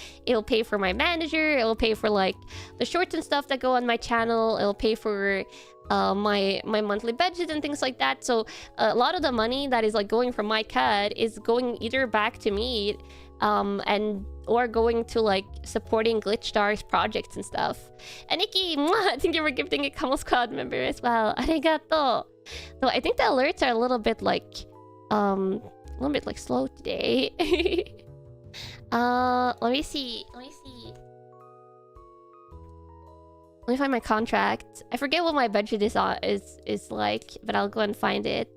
for my manager. It'll pay for like the shorts and stuff that go on my channel. It'll pay for my monthly budget and things like that. So a lot of the money that is like going from my cut is going either back to me or going to like supporting Glitchstar's projects and stuff. And Nikki, thank you for gifting a Camo Squad member as well. Arigato. So I think the alerts are a little bit like slow today. Let me see. Let me find my contract. I forget what my budget is like, but I'll go and find it.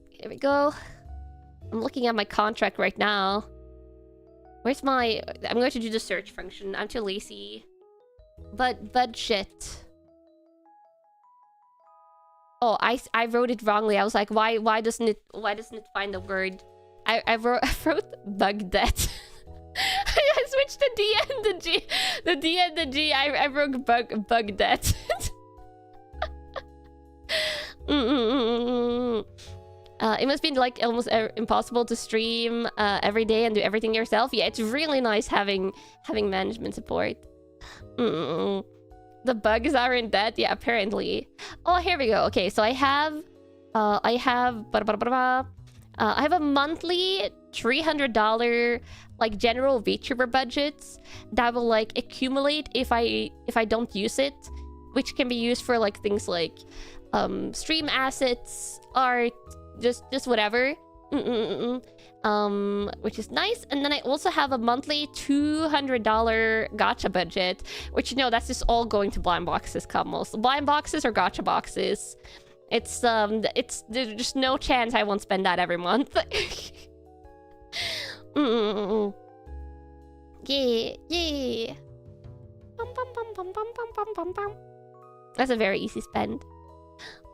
Here we go. I'm looking at my contract right now. Where's my... I'm going to do the search function. I'm too lazy. But budget. Oh, I wrote it wrongly. I was like, why doesn't it find the word? I wrote bug debt. I switched the D and the G. The D and the G. I wrote bug debt. It must be like almost impossible to stream every day and do everything yourself. Yeah, it's really nice having management support. The bugs aren't dead. Yeah, apparently. Oh, here we go. Okay, so I have a monthly $300 like general VTuber budgets that will like accumulate if I don't use it, which can be used for like things like stream assets, art, just whatever. Which is nice. And then I also have a monthly $200 gacha budget, which, you know, that's just all going to blind boxes, Camos. Blind boxes or gacha boxes. There's just no chance I won't spend that every month. Yeah. That's a very easy spend.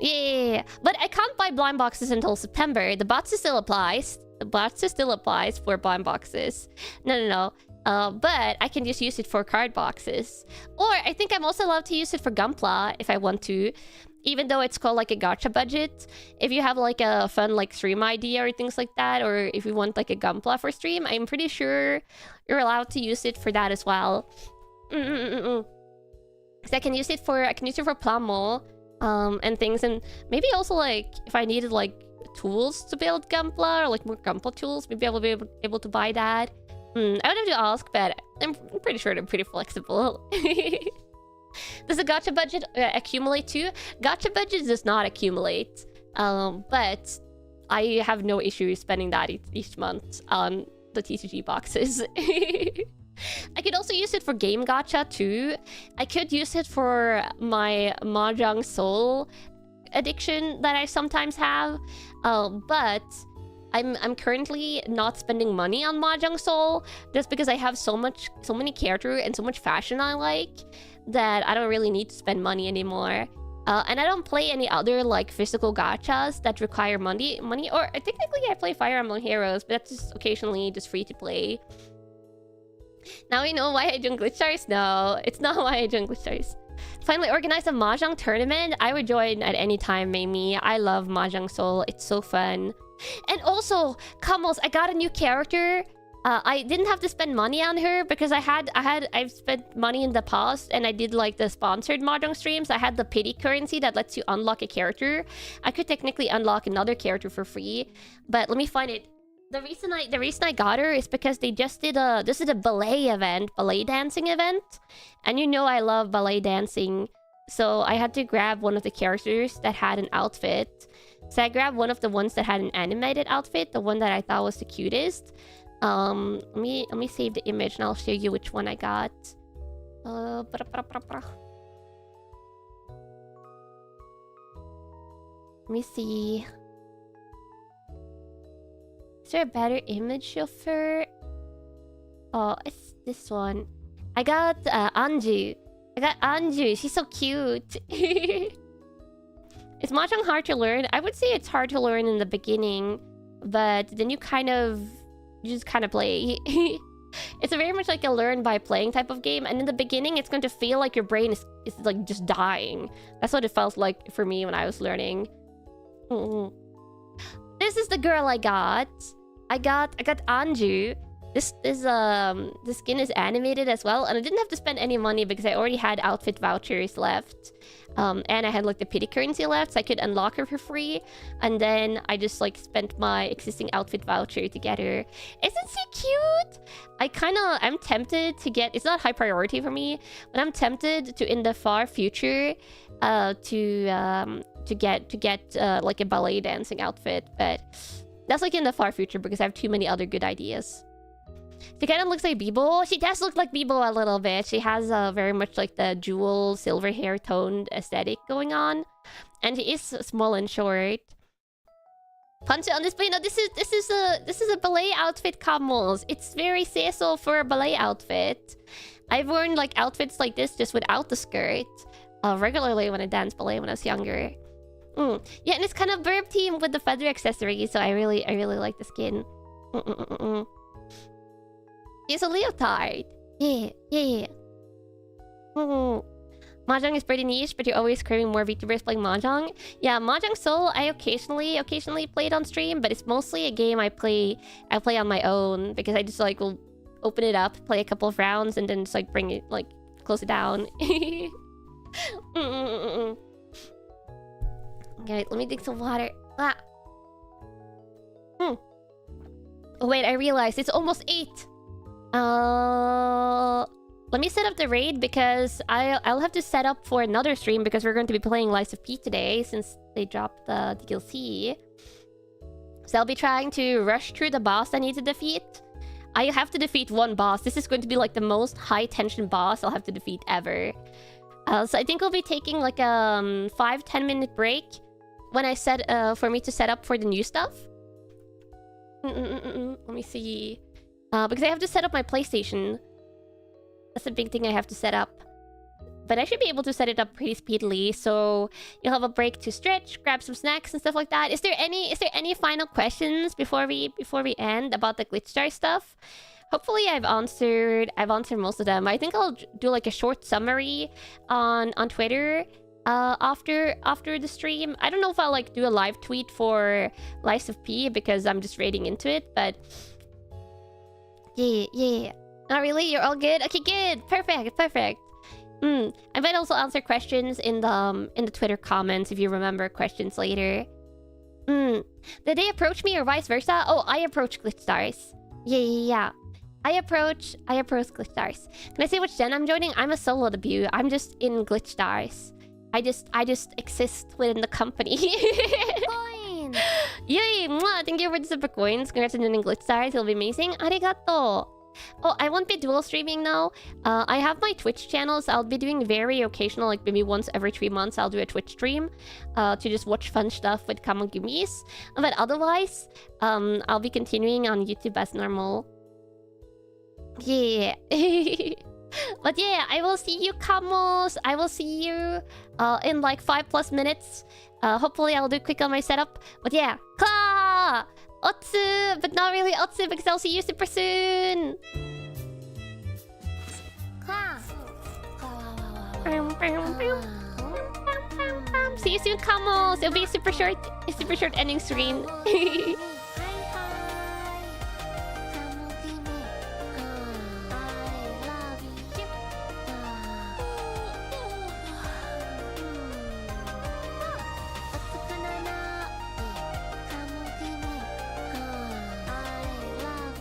Yeah, but I can't buy blind boxes until September. The bots still applies. The bots still applies for blind boxes. No. But I can just use it for card boxes. Or I think I'm also allowed to use it for Gunpla if I want to. Even though it's called like a gacha budget. If you have like a fun like stream idea or things like that, or if you want like a Gunpla for stream, I'm pretty sure you're allowed to use it for that as well. So I can use it for Plamo, and things, and maybe also like if I needed like tools to build Gunpla or like more Gunpla tools, maybe I will be able to buy that. I would have to ask, but I'm pretty sure they're pretty flexible. Does the gacha budget accumulate too? Gacha budget does not accumulate, but I have no issue spending that each month on the TCG boxes. I could also use it for game gacha too. I could use it for my Mahjong Soul addiction that I sometimes have, but I'm currently not spending money on Mahjong Soul just because I have so many characters and so much fashion I like that I don't really need to spend money anymore. And I don't play any other like physical gachas that require money. Or technically I play Fire Emblem Heroes, but that's just occasionally just free to play. Now we know why I join Glitch Stars? No, it's not why I join Glitch Stars. Finally organize a Mahjong tournament. I would join at any time, Mamie. I love Mahjong Soul. It's so fun. And also, Kamos, I got a new character. I didn't have to spend money on her because I've spent money in the past and I did like the sponsored Mahjong streams. I had the pity currency that lets you unlock a character. I could technically unlock another character for free, but let me find it. The reason I got her is because they just did a ballet dancing event, and you know I love ballet dancing, so I had to grab one of the characters that had an outfit. So I grabbed one of the ones that had an animated outfit, the one that I thought was the cutest. Let me save the image and I'll show you which one I got. Let me see. Is there a better image of her? Oh, it's this one. I got Anju. She's so cute. Is Mahjong hard to learn? I would say it's hard to learn in the beginning, but then you just kind of play. It's a very much like a learn by playing type of game, and in the beginning it's going to feel like your brain is like just dying. That's what it felt like for me when I was learning. This is the girl I got. I got Anju. This skin is animated as well, and I didn't have to spend any money because I already had outfit vouchers left, and I had like the pity currency left, so I could unlock her for free. And then I just like spent my existing outfit voucher to get her. Isn't she cute? I'm tempted to get. It's not high priority for me, but I'm tempted to in the far future, to get like a ballet dancing outfit, but that's like in the far future because I have too many other good ideas. She kind of looks like Bibo. She does look like Bibo a little bit. She has very much like the jewel silver hair toned aesthetic going on, and she is small and short. Punch on display. No, this is a ballet outfit, Kamos. It's very seso for a ballet outfit. I've worn like outfits like this just without the skirt regularly when I danced ballet when I was younger. Yeah, and it's kind of burp team with the feather accessory, so I really like the skin. It's a leotard. Yeah. Mahjong is pretty niche, but you're always craving more VTubers playing Mahjong. Yeah, Mahjong Soul I occasionally play it on stream, but it's mostly a game I play on my own because I just like will open it up, play a couple of rounds, and then just like bring it, like close it down. Okay, let me drink some water. Oh wait, I realized it's almost 8. Let me set up the raid because I'll have to set up for another stream because we're going to be playing Lies of P today since they dropped the DLC. So I'll be trying to rush through the boss I need to defeat. I have to defeat one boss. This is going to be like the most high tension boss I'll have to defeat ever. So I think we'll be taking like a 5-10 minute break when I for me to set up for the new stuff. Let me see. Because I have to set up my PlayStation. That's a big thing I have to set up. But I should be able to set it up pretty speedily, so you'll have a break to stretch, grab some snacks and stuff like that. Is there any final questions before we end about the Glitch Star stuff? hopefully I've answered most of them. I think I'll do like a short summary on Twitter after the stream. I don't know if I'll like do a live tweet for Lives of P because I'm just raiding into it, but yeah. Not really. You're all good. Okay, good. Perfect. I might also answer questions in the Twitter comments if you remember questions later. Did they approach me or vice versa? Oh, I approach Glitch Stars. Yeah. I approach Glitch Stars. Can I say which gen I'm joining? I'm a solo debut. I'm just in Glitch Stars. I just exist within the company. Coin. Yay! Mwah! Thank you for the super coins. Congrats on joining Glitch Stars. It'll be amazing. Arigato. Oh, I won't be dual streaming now. I have my Twitch channels. I'll be doing very occasional, like maybe once every 3 months, I'll do a Twitch stream to just watch fun stuff with Kamogumis. But otherwise, I'll be continuing on YouTube as normal. Yeah. But yeah, I will see you, Kamos. I will see you in like 5+ minutes. Hopefully, I'll do quick on my setup. But yeah, Ka! Otsu! But not really Otsu because I'll see you super soon! See you soon, Kamos! It'll be a super short ending stream.